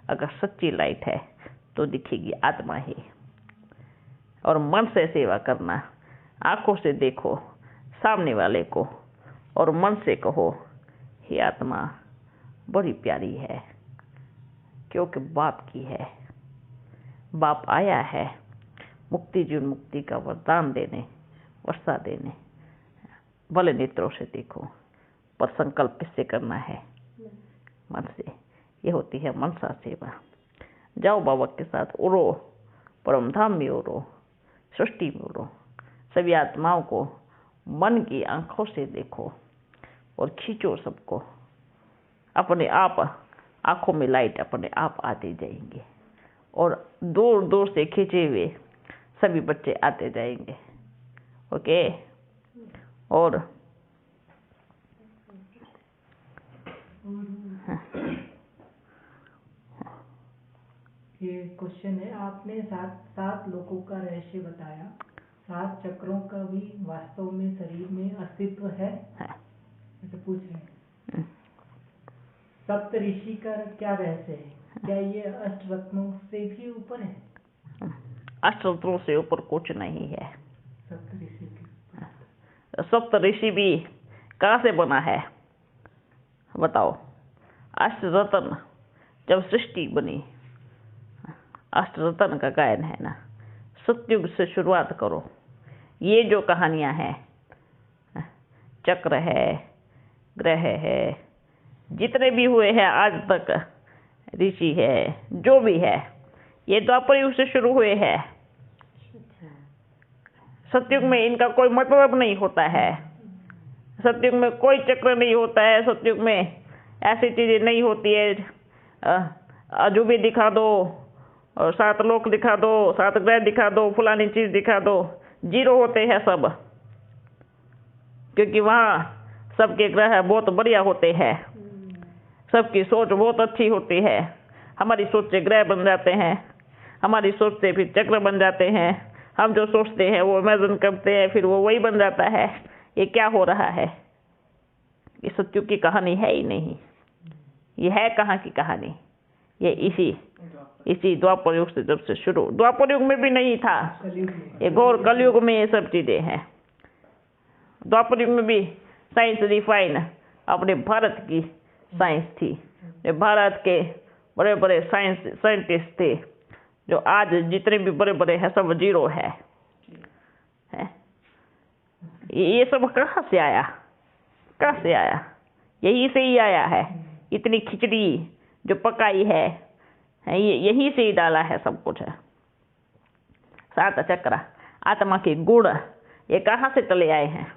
अगर सच्ची लाइट है तो दिखेगी आत्मा ही। और मन से सेवा करना, आंखों से देखो सामने वाले को और मन से कहो, हे आत्मा बड़ी प्यारी है, क्योंकि बाप की है, बाप आया है मुक्ति जीवन मुक्ति का वरदान देने, वर्षा देने। भले नेत्रों से देखो, पर संकल्प किससे करना है, मन से। ये होती है मनसा सेवा। जाओ बाबा के साथ उड़ो, परम धाम में उड़ो, सृष्टि में उड़ो, सभी आत्माओं को मन की आंखों से देखो और खींचो सबको अपने आप। आंखों में लाइट अपने आप आते जाएंगे और दूर दूर से खींचे हुए सभी बच्चे आते जाएंगे। ओके। और ये क्वेश्चन है, आपने 7 लोकों का रहस्य बताया, 7 चक्रों का भी वास्तव में शरीर में अस्तित्व है, ऐसे पूछ रहे हैं। सप्त ऋषि का क्या रहस्य है, क्या ये अष्टरत्नों से भी ऊपर है? अष्टरत्नों से ऊपर कुछ नहीं है। सप्त ऋषि भी कहाँ से बना है बताओ। अष्टरत्न जब सृष्टि बनी, अष्टरत्न का गायन है ना। सतयुग से शुरुआत करो। ये जो कहानियां हैं, चक्र है, ग्रह है, जितने भी हुए हैं आज तक, ऋषि है, जो भी है, ये द्वापर युग से शुरू हुए हैं। सतयुग में इनका कोई मतलब नहीं होता है। सतयुग में कोई चक्र नहीं होता है। सतयुग में ऐसी चीजें नहीं होती है। अजूबे दिखा दो और 7 लोक दिखा दो, 7 ग्रह दिखा दो, फलानी चीज दिखा दो, 0 होते हैं सब। क्योंकि वहाँ सबके ग्रह बहुत बढ़िया होते हैं, सबकी सोच बहुत अच्छी होती है। हमारी सोच से ग्रह बन जाते हैं, हमारी सोच से फिर चक्र बन जाते हैं। हम जो सोचते हैं वो इमेजिन करते हैं, फिर वो वही बन जाता है। ये क्या हो रहा है? ये सतयुग की कहानी है ही नहीं। ये है कहाँ की कहानी? ये इसी द्वापर युग से जब से शुरू, द्वापर युग में भी नहीं था, ये घोर कलयुग में ये सब चीजें हैं। द्वापर युग में भी साइंस रिफाइन अपने भारत की साइंस थी। ये भारत के बड़े बड़े साइंटिस्ट थे, जो आज जितने भी बड़े बड़े हैं सब 0 है। ये सब कहाँ से आया? कहाँ से आया? यहीं से ही आया है। इतनी खिचड़ी जो पकाई है, यहीं से ही डाला है सब कुछ। 7 चक्र, आत्मा के गुण, ये कहाँ से चले आए हैं?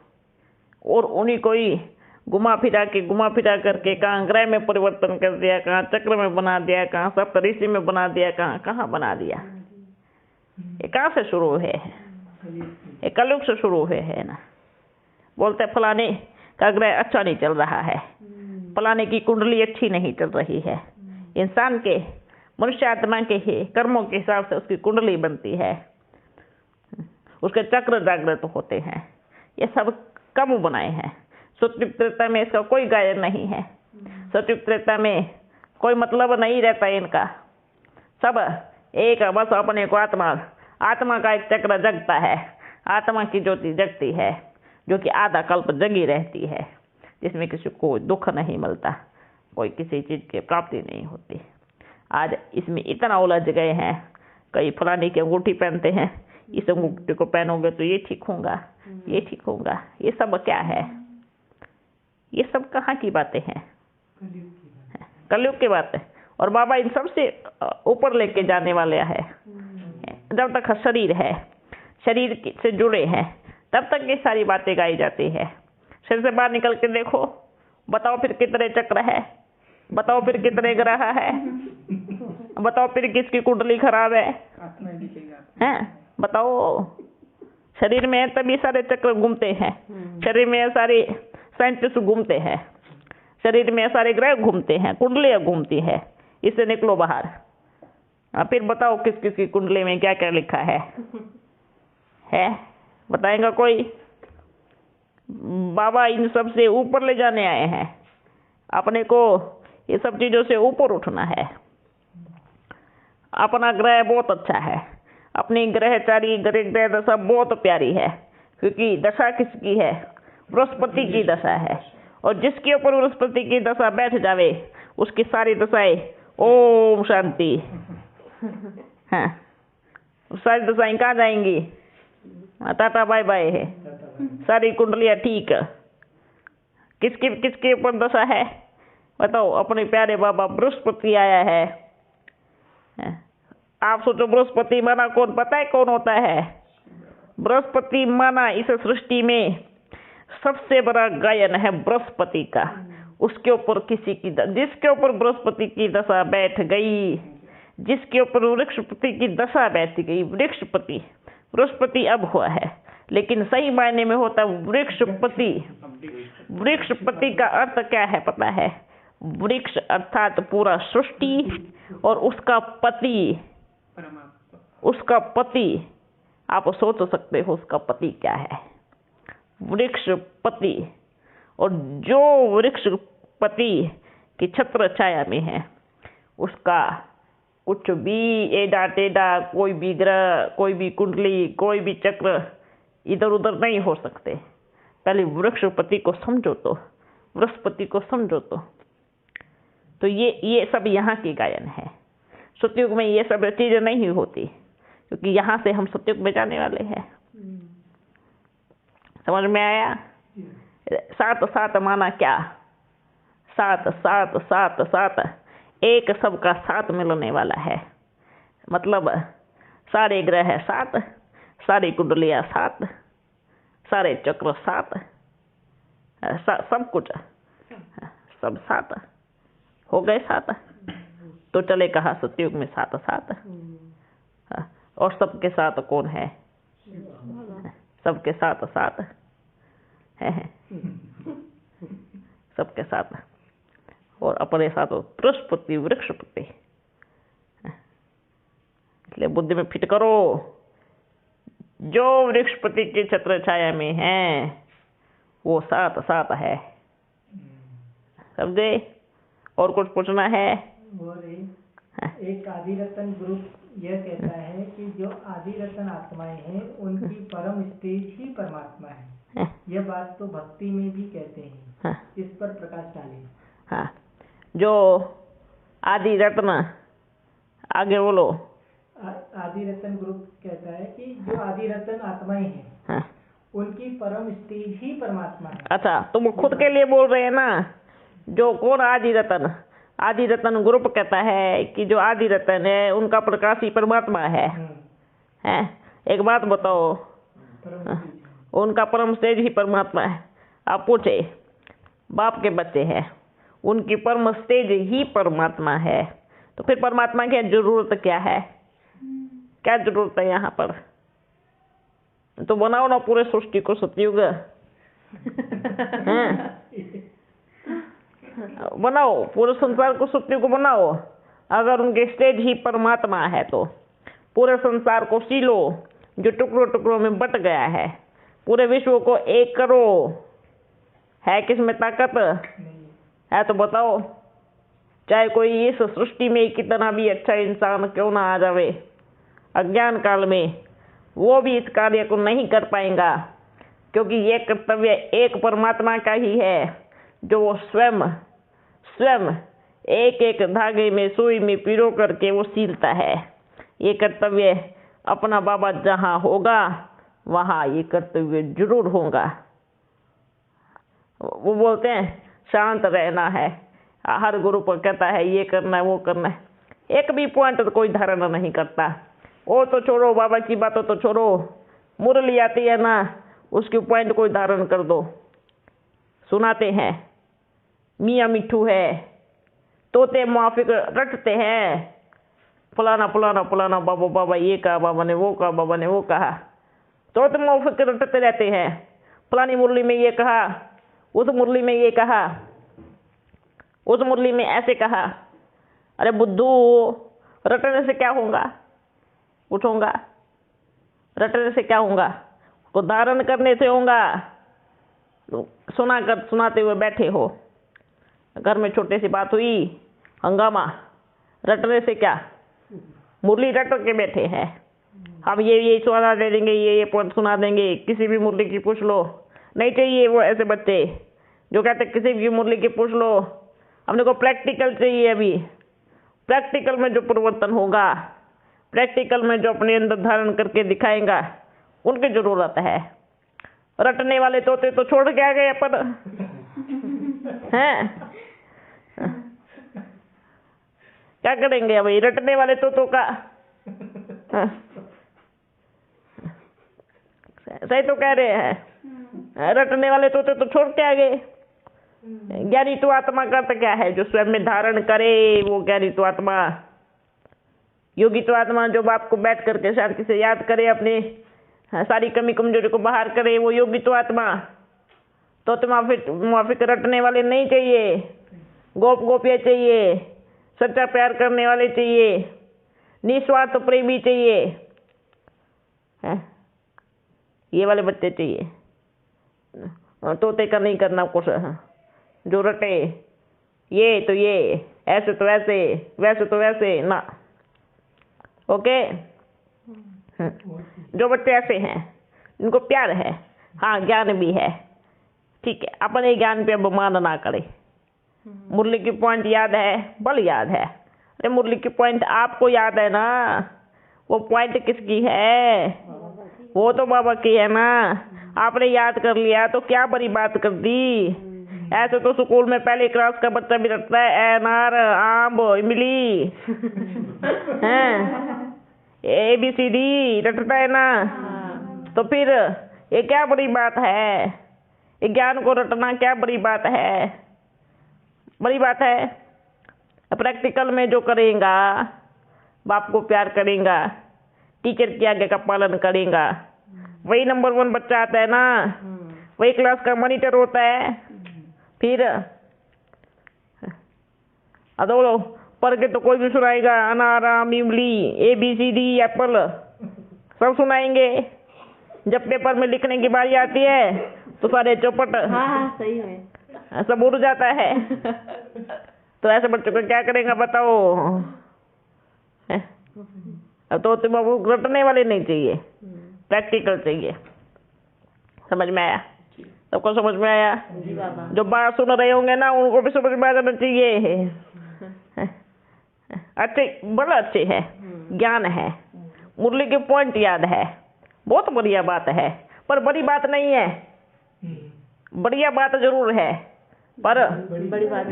और उन्हीं को ही घुमा फिरा करके कहाँ ग्रह में परिवर्तन कर दिया, कहाँ चक्र में बना दिया, कहाँ सप्तऋषि में बना दिया, कहाँ बना दिया। ये कहाँ से शुरू हुए हैं? ये कलयुग से शुरू हुए हैं ना। बोलते फलाने का ग्रह अच्छा नहीं चल रहा है, फलाने की कुंडली अच्छी नहीं चल रही है। इंसान के, मनुष्य आत्मा के ही कर्मों के हिसाब से उसकी कुंडली बनती है, उसके चक्र जागृत होते हैं। ये सब कब बनाए हैं? सतयुग त्रेता में इसका कोई गायन नहीं है। सतयुग त्रेता में कोई मतलब नहीं रहता इनका। सब एक बस अपने को आत्मा का एक चक्र जगता है। आत्मा की ज्योति जगती है, जो कि आधा कल्प जगी रहती है, जिसमें किसी को दुख नहीं मिलता, कोई किसी चीज की प्राप्ति नहीं होती। आज इसमें इतना उलझ गए हैं। कई फलाने की अंगूठी पहनते हैं, इस अंगूठी को पहनोगे तो ये ठीक होगा, ये ठीक होगा। ये सब क्या है? ये सब कहाँ की बातें हैं? कलयुग की बात। कलयुग की बात है। और बाबा इन सबसे ऊपर लेके जाने वाले है। जब तक शरीर है, शरीर से जुड़े हैं, तब तक ये सारी बातें गाई जाती है। शरीर से बाहर निकल के देखो, बताओ फिर कितने चक्र है, बताओ फिर कितने ग्रह है, बताओ फिर किसकी कुंडली खराब है, आत्मा दिखेगा। हैं? बताओ। शरीर में तभी सारे चक्र घूमते हैं, शरीर में सारे साइंटिस्ट घूमते हैं, शरीर में सारे ग्रह घूमते हैं, कुंडलियां घूमती है। इससे निकलो बाहर। फिर बताओ किस किस की कुंडली में क्या क्या लिखा है? बताएगा कोई? बाबा इन सब से ऊपर ले जाने आए हैं। अपने को ये सब चीजों से ऊपर उठना है। अपना ग्रह बहुत अच्छा है, अपनी ग्रहचारी ग्रह दशा बहुत प्यारी है, क्योंकि दशा किसकी है? बृहस्पति की दशा है। और जिसके ऊपर बृहस्पति की दशा बैठ जावे, उसकी सारी दशाएं ओम शांति। हाँ, सारी दशाएं कहाँ जाएंगी? टाटा बाय बाय है। सारी कुंडलियां ठीक। किसके किसके ऊपर दशा है बताओ? अपने प्यारे बाबा बृहस्पति आया है। आप सोचो बृहस्पति माना कौन? पता है कौन होता है? बृहस्पति माना इस सृष्टि में सबसे बड़ा गायन है बृहस्पति का। उसके ऊपर किसी की जिसके ऊपर बृहस्पति की दशा बैठ गई, जिसके ऊपर वृक्षपति की दशा बैठ गई, वृक्षपति बृहस्पति अब हुआ है, लेकिन सही मायने में होता वृक्षपति। वृक्षपति का अर्थ क्या है पता है? वृक्ष अर्थात पूरा सृष्टि, और उसका पति, उसका पति। आप सोच सकते हो उसका पति क्या है? वृक्षपति। और जो वृक्षपति की छत्र छाया में है, उसका कुछ भी एडा टेढ़ा, कोई भी ग्रह, कोई भी कुंडली, कोई भी चक्र इधर उधर नहीं हो सकते। पहले वृक्षपति को समझो तो, बृहस्पति को समझो तो ये सब यहाँ की गायन है। सतयुग में ये सब चीजें नहीं होती, क्योंकि यहाँ से हम सतयुग में जाने वाले हैं। समझ में आया? 7 माना क्या? 7 एक सबका साथ मिलने वाला है। मतलब सारे ग्रह 7, सारी कुंडलियां 7, सारे चक्र 7, सब कुछ सब 7 हो गए 7। तो चले कहा सतयुग में 7। और सबके साथ कौन है? सबके साथ है। सबके साथ। और अपने साथ बृहस्पति वृक्षपति। इसलिए बुद्धि में फिट करो, जो वृक्षपति की छत्र छाया में है वो 7 है। समझे? और कुछ पूछना है? और एक आदिरतन ग्रुप यह कहता है कि जो आदिरतन आत्माएं हैं उनकी परम स्टेज ही परमात्मा है। यह बात तो भक्ति में भी कहते हैं। इस पर प्रकाश डालें। हाँ, जो आदि रत्न, आगे बोलो। आदिरतन ग्रुप कहता है कि जो आदिरतन आत्माएं हैं उनकी परम स्टेज ही परमात्मा है। अच्छा, तुम खुद के लिए बोल रहे हैं ना? जो कौन आदिरतन? आदिरतन ग्रुप कहता है कि जो आदिरतन है उनका प्रकाश ही परमात्मा है। एक बात बताओ, उनका परम स्टेज ही परमात्मा है। आप पूछे, बाप के बच्चे हैं, उनकी परम स्टेज ही परमात्मा है, तो फिर परमात्मा की जरूरत क्या है? क्या जरूरत है यहाँ पर? तो बनाओ ना पूरे सृष्टि को सतयुग। बनाओ पूरे संसार को सतयुग बनाओ। अगर उनके स्टेज ही परमात्मा है तो पूरे संसार को सीलो, जो टुकड़ों टुकड़ों में बट गया है, पूरे विश्व को एक करो। है किसमें ताकत? है तो बताओ। चाहे कोई इस सृष्टि में कितना भी अच्छा इंसान क्यों ना आ जावे, अज्ञान काल में वो भी इस कार्य को नहीं कर पाएगा, क्योंकि ये कर्तव्य एक परमात्मा का ही है, जो वो स्वयं एक एक धागे में सुई में पिरो करके वो सीलता है। ये कर्तव्य अपना बाबा जहाँ होगा वहाँ ये कर्तव्य जरूर होगा। वो बोलते हैं शांत रहना है, हर गुरु पर कहता है ये करना है वो करना है, एक भी पॉइंट तो कोई धारण नहीं करता। वो तो छोड़ो, बाबा की बातों तो छोड़ो, मुरली आती है ना उसकी पॉइंट कोई धारण कर दो, सुनाते हैं मियाँ मिट्ठू है, तोते मुआफिक रटते हैं, फलाना फलाना फलाना बाबा बाबा ये कहा, बाबा ने वो कहा, बाबा ने वो कहा, तोते मुआफिक रटते रहते हैं, फलानी मुरली में ये कहा, उस मुरली में ये कहा, उस मुरली में ऐसे कहा। अरे बुद्धू, रटने से क्या होगा, उठूंगा, रटने से क्या होगा, को धारण करने से होगा। सुनाते हुए बैठे हो, घर में छोटी सी बात हुई, हंगामा, रटने से क्या, मुरली रट के बैठे हैं, हम ये सुना दे देंगे, ये पॉइंट सुना देंगे, किसी भी मुरली की पूछ लो। नहीं चाहिए वो ऐसे बच्चे जो कहते किसी भी मुरली की पूछ लो, हमने को प्रैक्टिकल चाहिए। अभी प्रैक्टिकल में जो परिवर्तन होगा, प्रैक्टिकल में जो अपने अंदर धारण करके दिखाएगा, उनकी जरूरत है। रटने वाले तोते तो छोड़ के आ गए अपन हैं, क्या करेंगे भाई रटने वाले तोतों का। सही तो कह रहे हैं, रटने वाले तोते तो छोड़ के आ गए। ज्ञानी तो आत्मा का तो क्या है, जो स्वयं में धारण करे वो ज्ञानी तो आत्मा। योगी तो आत्मा जो बाप को बैठ करके शांति से याद करे, अपनी सारी कमी कमजोरी को बाहर करे, वो योगी तो आत्मा। तो मुआफिक रटने वाले नहीं चाहिए, गोप गोपिया चाहिए, सच्चा प्यार करने वाले चाहिए, निस्वार्थ प्रेमी चाहिए, ये वाले बच्चे चाहिए। तोते का नहीं करना कुछ, जो रटे ये तो ये, ऐसे तो ऐसे, वैसे तो वैसे ना। ओके, जो बच्चे ऐसे हैं इनको प्यार है, हाँ ज्ञान भी है, ठीक है, अपने ज्ञान पे अभिमान ना करे। मुरली की पॉइंट याद है, बल याद है, अरे मुरली की पॉइंट आपको याद है ना, वो पॉइंट किसकी है, वो तो बाबा की है ना। आपने याद कर लिया तो क्या बड़ी बात कर दी। ऐसे तो स्कूल में पहली क्लास का बच्चा भी रटता है, अनार आम इमली हैं, ABCD रटता है ना। तो फिर ये क्या बड़ी बात है, ये ज्ञान को रटना क्या बड़ी बात है, बड़ी बात है। प्रैक्टिकल में जो करेगा, बाप को प्यार करेगा, टीचर की आज्ञा का पालन करेगा, वही नंबर 1 बच्चा आता है ना, वही क्लास का मॉनिटर होता है। फिर अदोलो पढ़ के तो कोई भी सुनाएगा, अनार आम इमली ABCD एप्पल सब सुनाएंगे। जब पेपर में लिखने की बारी आती है तो सारे चौपट हाँ सही में सब उड़ जाता है। तो ऐसे बच्चों को क्या करेगा बताओ। तो बाबू रटने वाले नहीं चाहिए, प्रैक्टिकल चाहिए। समझ में आया, सबको समझ में आया। जी बाबा। जो बात सुन रहे होंगे ना उनको भी समझ में आ जाना चाहिए। अच्छे, बड़ा अच्छे है, ज्ञान है, मुरली के पॉइंट याद है, बहुत बढ़िया बात है, पर बड़ी बात नहीं है। बढ़िया बात जरूर है पर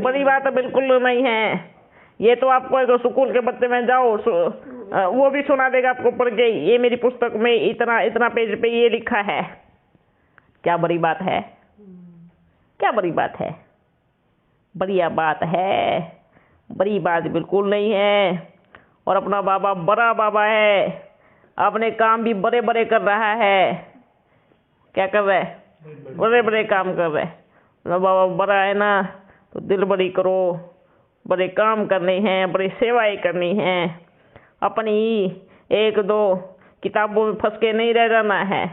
बड़ी बात बिल्कुल नहीं है। ये तो आपको एक स्कूल के बच्चे में जाओ वो भी सुना देगा आपको पढ़ के, ये मेरी पुस्तक में इतना इतना पेज पे ये लिखा है। क्या बड़ी बात है, क्या बड़ी बात है, बढ़िया बात है, बड़ी बात बिल्कुल नहीं है। और अपना बाबा बड़ा बाबा है, अपने काम भी बड़े बड़े कर रहा है। क्या कर रहा है, बड़े बड़े काम कर रहे हैं। बाबा बड़ा है ना तो दिल बड़ी करो, बड़े काम करने हैं, बड़ी सेवाएं करनी हैं। अपनी 1-2 किताबों में फंस के नहीं रह जाना है।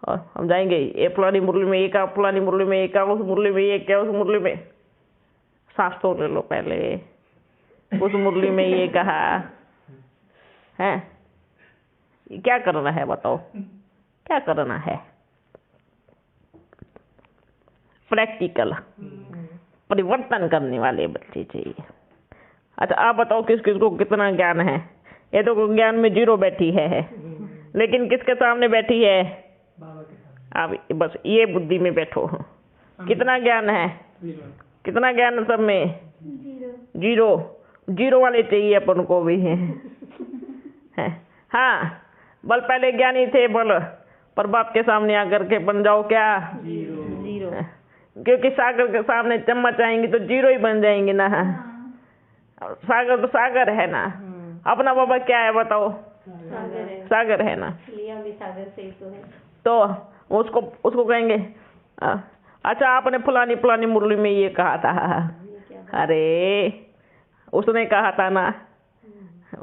और हम जाएंगे ये फलानी मुरली में ये कहा, फलानी मुरली में ये कहा, उस मुरली में ये क्या, उस मुरली में सांस तो ले लो पहले, उस मुरली में ये कहा है। क्या करना है बताओ, क्या करना है। प्रैक्टिकल परिवर्तन करने वाले बच्चे चाहिए। अच्छा आप बताओ किस किस को कितना ज्ञान है। ये तो ज्ञान में 0 बैठी है, लेकिन किसके सामने बैठी है, आप बस ये बुद्धि में बैठो, कितना ज्ञान है? कितना ज्ञान सब में? जीरो। जीरो वाले चाहिए अपन को भी है। हाँ, बल पहले ज्ञानी थे बल, पर बाप के सामने आकर के बन जाओ क्या? जीरो। क्योंकि सागर के सामने चम्मच आएंगी तो जीरो ही बन जाएंगे ना। सागर तो सागर है ना। अपना बाबा क्या है बताओ? सागर है। सागर है ना। लिया भी सागर से ही तो है। तो उसको कहेंगे अच्छा आपने फलानी फलानी मुरली में ये कहा था। अरे उसने कहा था ना,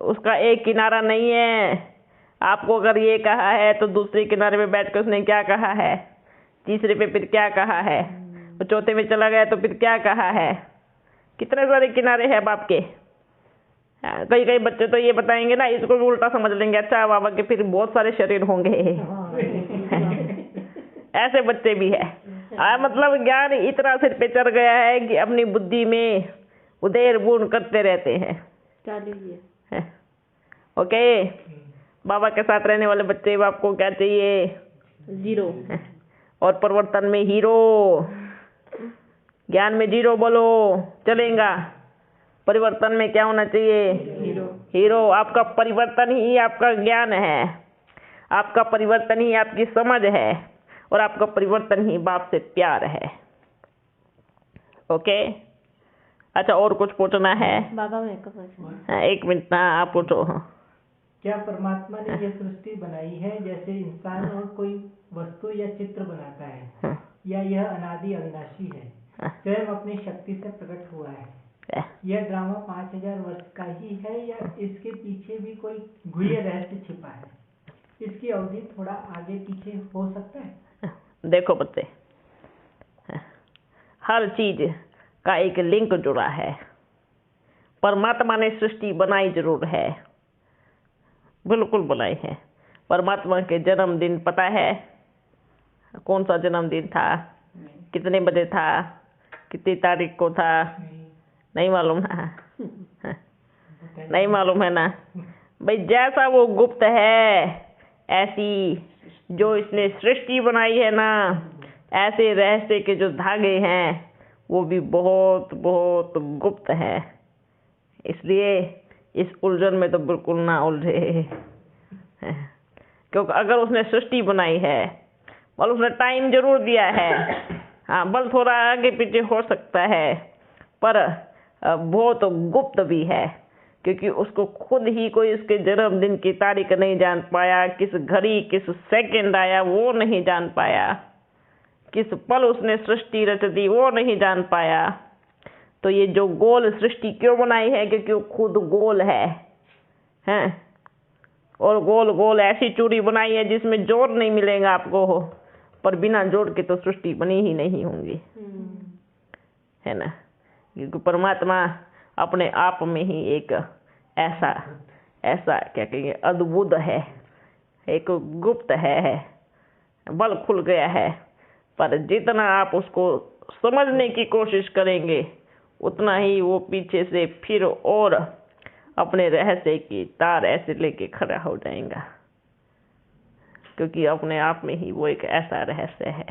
उसका एक किनारा नहीं है। आपको अगर ये कहा है तो दूसरे किनारे पे बैठ कर उसने क्या कहा है, तीसरे पे फिर क्या कहा है, चौथे में चला गया तो फिर क्या कहा है। कितने सारे किनारे हैं बाप के। कई कई बच्चे तो ये बताएंगे ना, इसको भी उल्टा समझ लेंगे, अच्छा बाबा के फिर बहुत सारे शरीर होंगे। ऐसे बच्चे भी है। मतलब ज्ञान इतना सिर पे चढ़ गया है कि अपनी बुद्धि में उदेर बुन करते रहते हैं। चालू ही है। ओके, बाबा के साथ रहने वाले बच्चे बाप को क्या चाहिए? जीरो। और परिवर्तन में हीरो। ज्ञान में जीरो बोलो चलेगा, परिवर्तन में क्या होना चाहिए? हीरो। हीरो। आपका परिवर्तन ही आपका ज्ञान है, आपका परिवर्तन ही आपकी समझ है, और आपका परिवर्तन ही बाप से प्यार है। ओके, अच्छा और कुछ पूछना है? बाबा में एक क्वेश्चन। हाँ, 1 मिनट ना, आप पूछो। क्या परमात्मा ने यह सृष्टि बनाई है जैसे इंसान और कोई वस्तु या चित्र बनाता है, या यह अनादि अविनाशी है, स्वयं अपनी शक्ति से प्रकट हुआ है? यह ड्रामा 5000 वर्ष का ही है या इसके पीछे भी कोई गुह्य रहस्य छिपा है? इसकी अवधि थोड़ा आगे पीछे हो सकता है? देखो बच्चे, हर चीज का एक लिंक जुड़ा है। परमात्मा ने सृष्टि बनाई जरूर है, बिल्कुल बनाई है। परमात्मा के जन्मदिन पता है? कौन सा जन्मदिन था, कितने बजे था, कितनी तारीख को था? नहीं मालूम ना? नहीं मालूम है ना भाई। जैसा वो गुप्त है, ऐसी जो इसने सृष्टि बनाई है ना, ऐसे रहस्य के जो धागे हैं वो भी बहुत बहुत गुप्त है। इसलिए इस उलझन में तो बिल्कुल ना उलझे। क्योंकि अगर उसने सृष्टि बनाई है, बल उसने टाइम जरूर दिया है, हाँ बल थोड़ा आगे पीछे हो सकता है, पर बहुत गुप्त भी है। क्योंकि उसको खुद ही कोई उसके जन्मदिन की तारीख नहीं जान पाया, किस घड़ी किस सेकंड आया वो नहीं जान पाया, किस पल उसने सृष्टि रच दी वो नहीं जान पाया। तो ये जो गोल सृष्टि क्यों बनाई है? क्योंकि वो खुद गोल है, हैं? और गोल गोल ऐसी चूड़ी बनाई है जिसमें जोड़ नहीं मिलेगा आपको, पर बिना जोड़ के तो सृष्टि बनी ही नहीं होंगी, है ना? क्योंकि परमात्मा अपने आप में ही एक ऐसा क्या कहेंगे, अद्भुत है, एक गुप्त है, बल खुल गया है। पर जितना आप उसको समझने की कोशिश करेंगे उतना ही वो पीछे से फिर और अपने रहस्य की तार ऐसे लेके खड़ा हो जाएगा। क्योंकि अपने आप में ही वो एक ऐसा रहस्य है।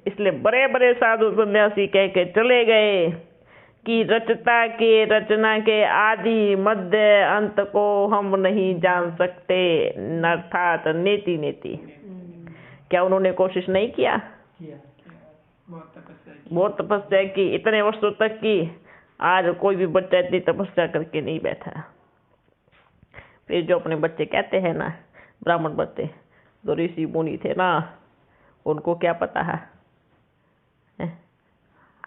इसलिए बड़े बड़े साधु सन्यासी कह के चले गए कि रचता के रचना के आदि मध्य अंत को हम नहीं जान सकते, अर्थात नेति नेति। क्या उन्होंने कोशिश नहीं किया? बहुत तपस्या की, इतने वर्षों तक की। आज कोई भी बच्चा इतनी तपस्या करके नहीं बैठा। फिर जो अपने बच्चे कहते हैं ना, ब्राह्मण बच्चे, जो ऋषि मुनि थे ना, उनको क्या पता है?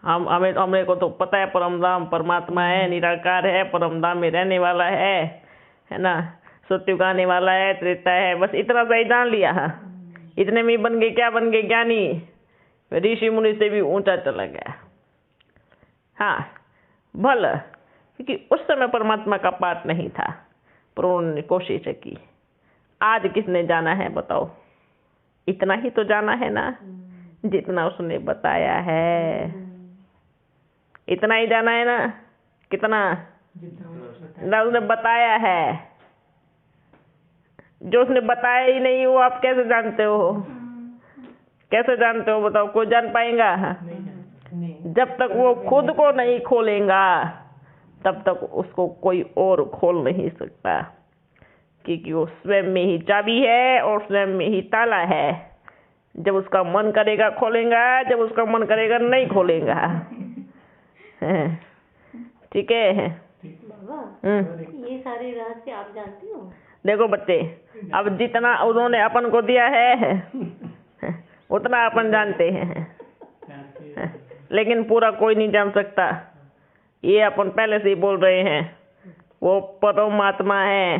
हमें को तो पता है परमधाम परमात्मा है, निराकार है, परमधाम में रहने वाला है ना, सत्युग आने वाला है, त्रेता है, बस इतना सा ही जान लिया है। इतने में बन गए, क्या बन गए? ज्ञानी। ऋषि मुनि से भी ऊंचा चला गया। हाँ भल, क्योंकि उस समय परमात्मा का पाठ नहीं था, पर उन्होंने कोशिश की। आज किसने जाना है बताओ? इतना ही तो जाना है ना जितना उसने बताया है। इतना ही जाना है ना? कितना ना उसने बताया है? जो उसने बताया ही नहीं वो आप कैसे जानते हो? कैसे जानते हो बताओ? कोई जान पाएगा? नहीं। जब तक वो खुद को नहीं खोलेगा तब तक उसको कोई और खोल नहीं सकता, क्योंकि वो स्वयं में ही चाबी है और स्वयं में ही ताला है। जब उसका मन करेगा खोलेगा, जब उसका मन करेगा नहीं खोलेगा। ठीक है? बाबा ये सारे रहस्य आप जानते हो? देखो बच्चे, अब जितना उन्होंने अपन को दिया है उतना अपन जानते हैं, लेकिन पूरा कोई नहीं जान सकता। ये अपन पहले से ही बोल रहे हैं, वो परमात्मा है।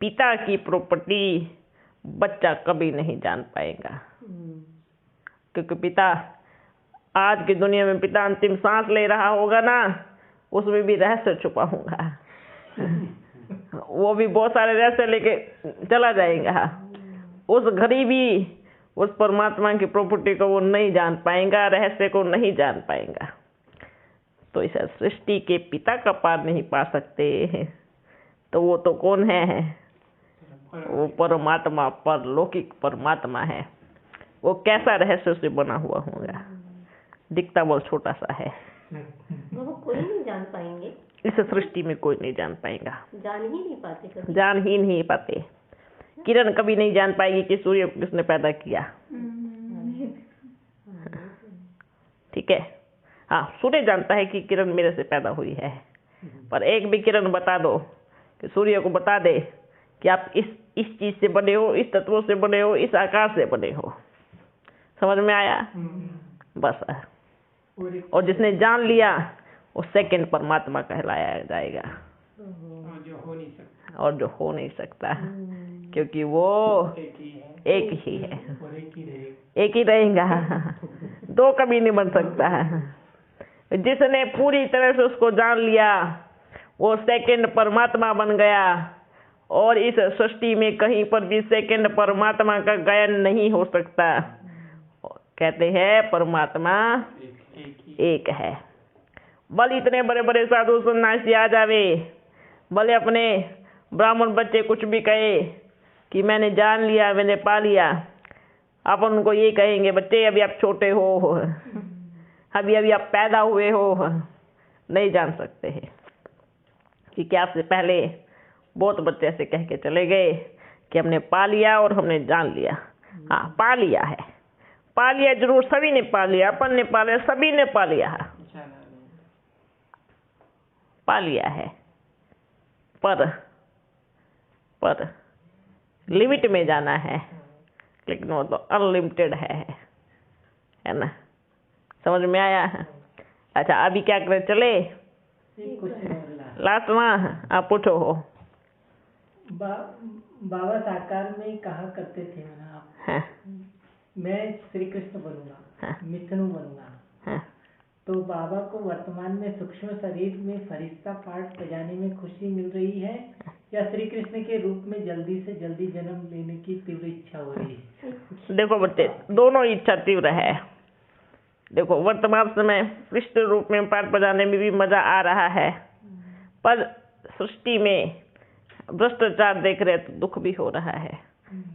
पिता की प्रॉपर्टी बच्चा कभी नहीं जान पाएगा, क्योंकि पिता आज की दुनिया में पिता अंतिम सांस ले रहा होगा ना, उसमें भी रहस्य छुपा होगा। वो भी बहुत सारे रहस्य लेके चला जाएगा। उस घड़ी भी उस परमात्मा की प्रॉपर्टी को वो नहीं जान पाएगा, रहस्य को नहीं जान पाएगा। तो इस सृष्टि के पिता का पार नहीं पा सकते, तो वो तो कौन है? वो परमात्मा, परलौकिक परमात्मा है। वो कैसा रहस्य से बना हुआ होगा? दिखता बहुत छोटा सा है। वो कोई नहीं जान पाएंगे, इस सृष्टि में कोई नहीं जान पाएगा, जान ही नहीं पाते कभी। जान ही नहीं पाते। किरण कभी नहीं जान पाएगी कि सूर्य को किसने पैदा किया। ठीक है? हाँ, सूर्य जानता है कि किरण मेरे से पैदा हुई है, पर एक भी किरण बता दो कि सूर्य को बता दे कि आप इस चीज से बने हो, इस तत्वों से बने हो, इस आकार से बने हो। समझ में आया? बस। और जिसने जान लिया वो सेकंड परमात्मा कहलाया जाएगा, और जो हो नहीं सकता, क्योंकि वो एक ही है, एक ही रहेगा, दो कभी नहीं बन सकता। जिसने पूरी तरह से उसको जान लिया वो सेकंड परमात्मा बन गया, और इस सृष्टि में कहीं पर भी सेकंड परमात्मा का गायन नहीं हो सकता। कहते हैं परमात्मा एक है। भले इतने बड़े बड़े साधु सन्यासी आ जावे, भले अपने ब्राह्मण बच्चे कुछ भी कहे कि मैंने जान लिया, मैंने पा लिया, अपन उनको ये कहेंगे, बच्चे अभी आप छोटे हो, अभी आप पैदा हुए हो, नहीं जान सकते हैं। क्योंकि आपसे पहले बहुत बच्चे ऐसे कह के चले गए कि हमने पा लिया और हमने जान लिया। हाँ, पा लिया है, पा लिया जरूर, सभी ने पा लिया, अपन ने पा लिया, सभी ने पा लिया है, पा लिया है, पर लिमिट में जाना है, लेकिन वो तो अनलिमिटेड है ना? समझ में आया? अच्छा, अभी क्या करें, चले लास्ट में? आप पूछो हो। बाबा साकार में कहा करते थे ना आप, हाँ, मैं श्री कृष्ण बनूंगा, हाँ, मिथुन बनूंगा। हाँ। तो बाबा को वर्तमान में सूक्ष्म शरीर में फरिश्ता पाठ बजाने में खुशी मिल रही है, या श्री कृष्ण के रूप में जल्दी से जल्दी जन्म लेने की तीव्र इच्छा हो रही है? देखो बच्चे, दोनों इच्छा तीव्र है। देखो, वर्तमान समय कृष्ण रूप में पाठ बजाने में भी मजा आ रहा है, पर सृष्टि में भ्रष्टाचार देख रहे तो दुख भी हो रहा है।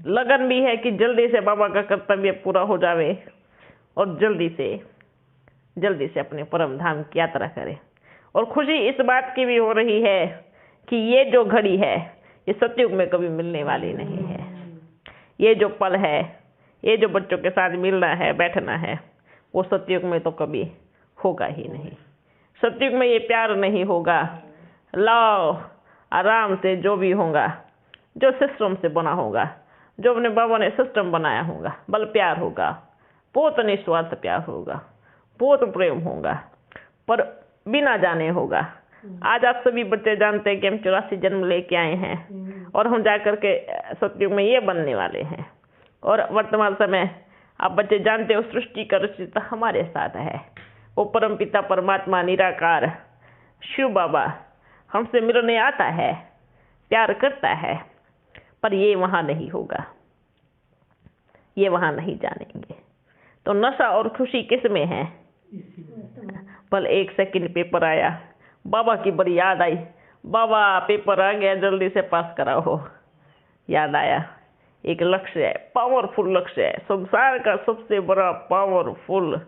लगन भी है कि जल्दी से बाबा का कर्तव्य पूरा हो जावे और जल्दी से अपने परम धाम की यात्रा करें। और खुशी इस बात की भी हो रही है कि ये जो घड़ी है ये सतयुग में कभी मिलने वाली नहीं है। ये जो पल है, ये जो बच्चों के साथ मिलना है, बैठना है, वो सतयुग में तो कभी होगा ही नहीं। सतयुग में ये प्यार नहीं होगा। लाओ आराम से जो भी होगा, जो सिस्टम से बना होगा, जो अपने बाबा ने सिस्टम बनाया होगा, बल प्यार होगा, बहुत निस्वार्थ प्यार होगा, बहुत प्रेम होगा, पर बिना जाने होगा। आज आप सभी बच्चे जानते हैं कि हम 84 जन्म लेके आए हैं और हम जाकर के सतयुग में ये बनने वाले हैं। और वर्तमान समय आप बच्चे जानते हो सृष्टि का रचयिता हमारे साथ है, वो परम पिता परमात्मा निराकार शिव बाबा हमसे मिलने आता है, प्यार करता है, पर ये वहाँ नहीं होगा, ये वहाँ नहीं जानेंगे। तो नशा और खुशी किस में है? पल एक सेकंड पेपर आया, बाबा की बड़ी याद आई, बाबा पेपर आ गया, जल्दी से पास कराओ, याद आया एक लक्ष्य है, पावरफुल लक्ष्य है। संसार का सबसे बड़ा पावरफुल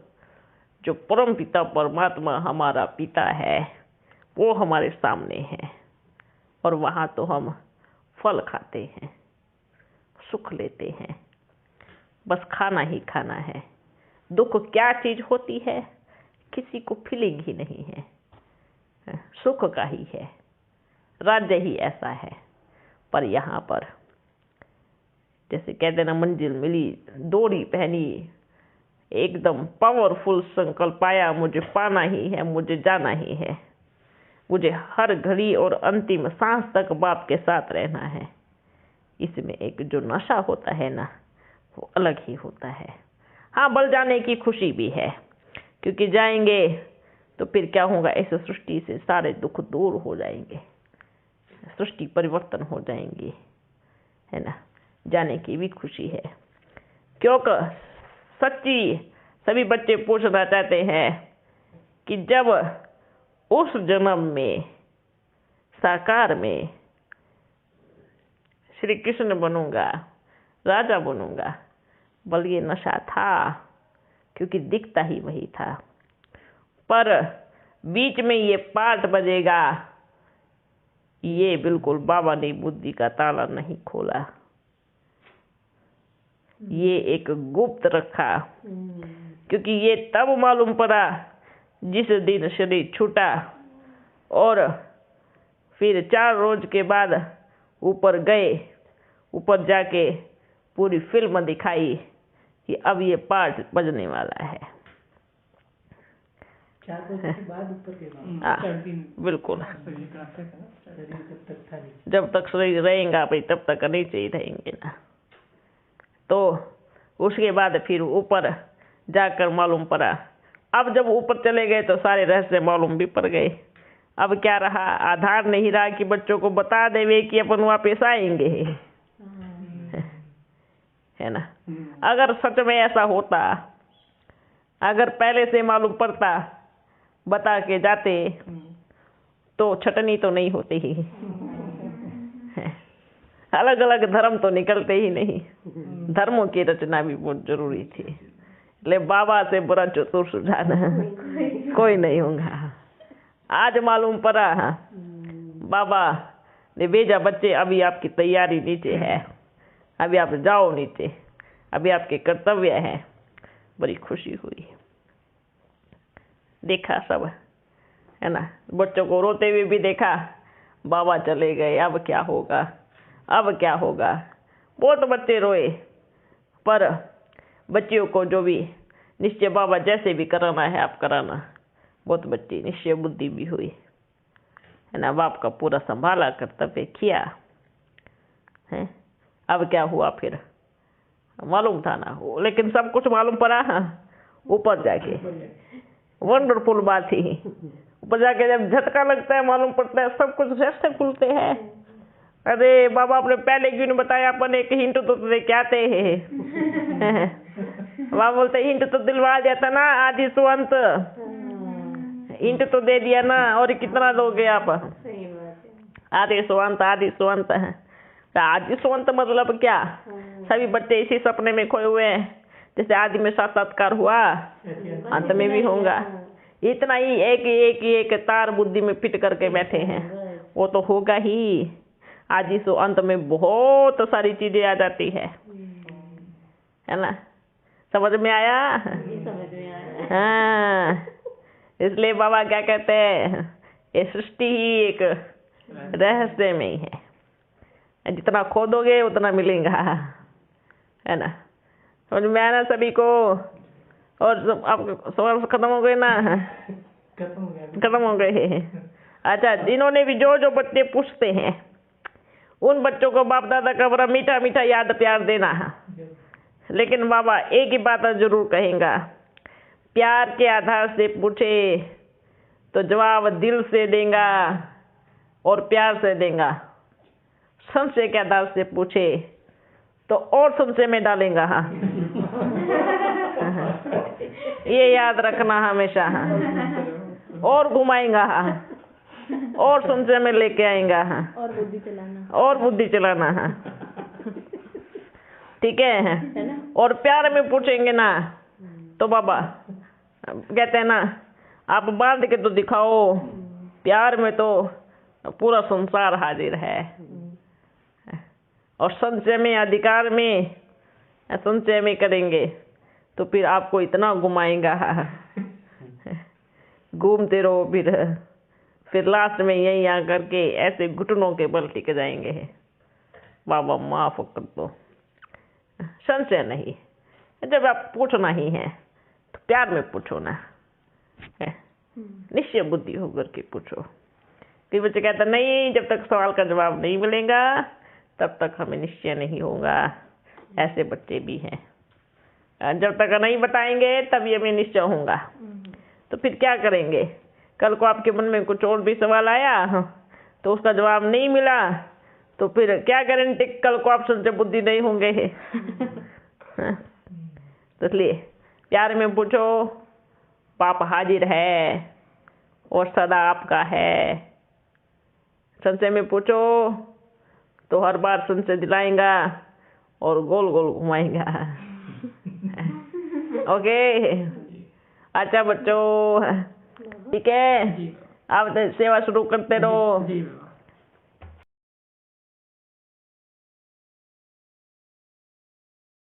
जो परम पिता परमात्मा हमारा पिता है वो हमारे सामने है, और वहाँ तो हम फल खाते हैं, सुख लेते हैं, बस खाना ही खाना है। दुख क्या चीज होती है किसी को फीलिंग ही नहीं है, सुख का ही है, राज्य ही ऐसा है। पर यहाँ पर जैसे कहते ना, मंजिल मिली डोरी पहनी, एकदम पावरफुल संकल्प आया, मुझे पाना ही है, मुझे जाना ही है, मुझे हर घड़ी और अंतिम सांस तक बाप के साथ रहना है। इसमें एक जो नशा होता है ना वो अलग ही होता है। हाँ, बल जाने की खुशी भी है, क्योंकि जाएंगे तो फिर क्या होगा, इस सृष्टि से सारे दुख दूर हो जाएंगे, सृष्टि परिवर्तन हो जाएंगी, है ना। जाने की भी खुशी है, क्योंकि सच्ची सभी बच्चे पूछना चाहते हैं कि जब उस जन्म में साकार में श्री कृष्ण बनूंगा, राजा बनूंगा, बल ये नशा था क्योंकि दिखता ही वही था। पर बीच में ये पाठ बजेगा, ये बिल्कुल बाबा ने बुद्धि का ताला नहीं खोला, ये एक गुप्त रखा, क्योंकि ये तब मालूम पड़ा जिस दिन शरीर छूटा और फिर 4 रोज के बाद ऊपर गए, ऊपर जाके पूरी फिल्म दिखाई कि अब ये पाठ बजने वाला है। 4 रोज के बाद ऊपर के बाद बिल्कुल, शरीर जब तक था नीचे। जब तक शरीर रहेगा भाई तब तक नीचे ही रहेंगे ना। तो उसके बाद फिर ऊपर जाकर मालूम पड़ा। अब जब ऊपर चले गए तो सारे रहस्य मालूम भी पड़ गए। अब क्या रहा, आधार नहीं रहा कि बच्चों को बता देवे कि अपन वापस आएंगे, है ना। अगर सच में ऐसा होता, अगर पहले से मालूम पड़ता, बता के जाते, तो छटनी तो नहीं होती ही, अलग अलग धर्म तो निकलते ही नहीं। धर्मों की रचना भी बहुत जरूरी थी। ले बाबा से बुरा चतुर सुझाना कोई नहीं होगा। आज मालूम पड़ा, बाबा ने भेजा बच्चे, अभी आपकी तैयारी नीचे है, अभी आप जाओ नीचे, अभी आपके कर्तव्य है। बड़ी खुशी हुई, देखा सब, है ना। बच्चों को रोते हुए भी देखा, बाबा चले गए, अब क्या होगा, अब क्या होगा। बहुत बच्चे रोए, पर बच्चियों को जो भी निश्चय बाबा जैसे भी कराना है आप कराना। बहुत बच्ची निश्चय बुद्धि भी हुई, है ना। बाप का पूरा संभाला, कर्तव्य किया है। अब क्या हुआ फिर मालूम था ना, लेकिन सब कुछ मालूम पड़ा ऊपर जाके। वंडरफुल बात थी, ऊपर जाके जब झटका लगता है मालूम पड़ता है सब कुछ ऐसे खुलते हैं। अरे बाबा आपने पहले क्यों नहीं बताया, अपन एक हिंट तो लेके आते हैं। बाबा बोलते हिंट तो दिलवा दिया था ना, आदि सुअंत हिंट तो दे दिया ना, और कितना दोगे आप। आदि सुअंत, आदि सुअंत है। आदि सुअंत मतलब क्या, सभी बच्चे इसी सपने में खोए हुए हैं, जैसे आदि में साक्षात्कार हुआ अंत में भी होगा। इतना ही एक तार बुद्धि में फिट करके बैठे हैं, वो तो होगा ही। आदि से अंत में बहुत सारी चीजें आ जाती है ना। समझ में आया? समझ में आया। हाँ, इसलिए बाबा क्या कहते हैं, ये सृष्टि ही एक रहस्य में ही है, जितना खोदोगे उतना मिलेगा, है ना। समझ में आया ना सभी को? और अब सवाल खत्म हो गए ना? खत्म हो गए। अच्छा, इन्होंने भी जो बच्चे पूछते हैं उन बच्चों को बाप दादा का बड़ा मीठा मीठा याद प्यार देना है। लेकिन बाबा एक ही बात जरूर कहेंगा, प्यार के आधार से पूछे तो जवाब दिल से देगा और प्यार से देगा। संशय के आधार से पूछे तो और संशय में डालेगा। ये याद रखना हमेशा, और घुमाएगा और संशय में लेके आएगा, और बुद्धि चलाना, और बुद्धि चलाना। ठीक है है ना? और प्यार में पूछेंगे ना तो बाबा कहते हैं ना आप बांध के तो दिखाओ, प्यार में तो पूरा संसार हाजिर है। और संचय में अधिकार में संचय में करेंगे तो फिर आपको इतना घुमाएगा, घूमते रहो फिर लास्ट में यही आकर के ऐसे घुटनों के बल टिक जाएंगे। बाबा माफ कर दो। संशय नहीं, जब आप पूछना ही है तो प्यार में पूछो ना, निश्चय बुद्धि होकर के पूछो। कई बच्चे कहते नहीं, जब तक सवाल का जवाब नहीं मिलेगा तब तक हमें निश्चय नहीं होगा। ऐसे बच्चे भी हैं, जब तक नहीं बताएंगे तभी हमें निश्चय होगा। तो फिर क्या करेंगे? कल को आपके मन में कुछ और भी सवाल आया तो उसका जवाब नहीं मिला तो फिर क्या गारंटी कल को आप संचय बुद्धि नहीं होंगे। तो इसलिए प्यार में पूछो, पाप हाजिर है और सदा आपका है। संचय में पूछो तो हर बार संचय दिलाएगा और गोल गोल घुमाएगा। ओके, अच्छा बच्चों, ठीक है, आप सेवा शुरू करते रहो।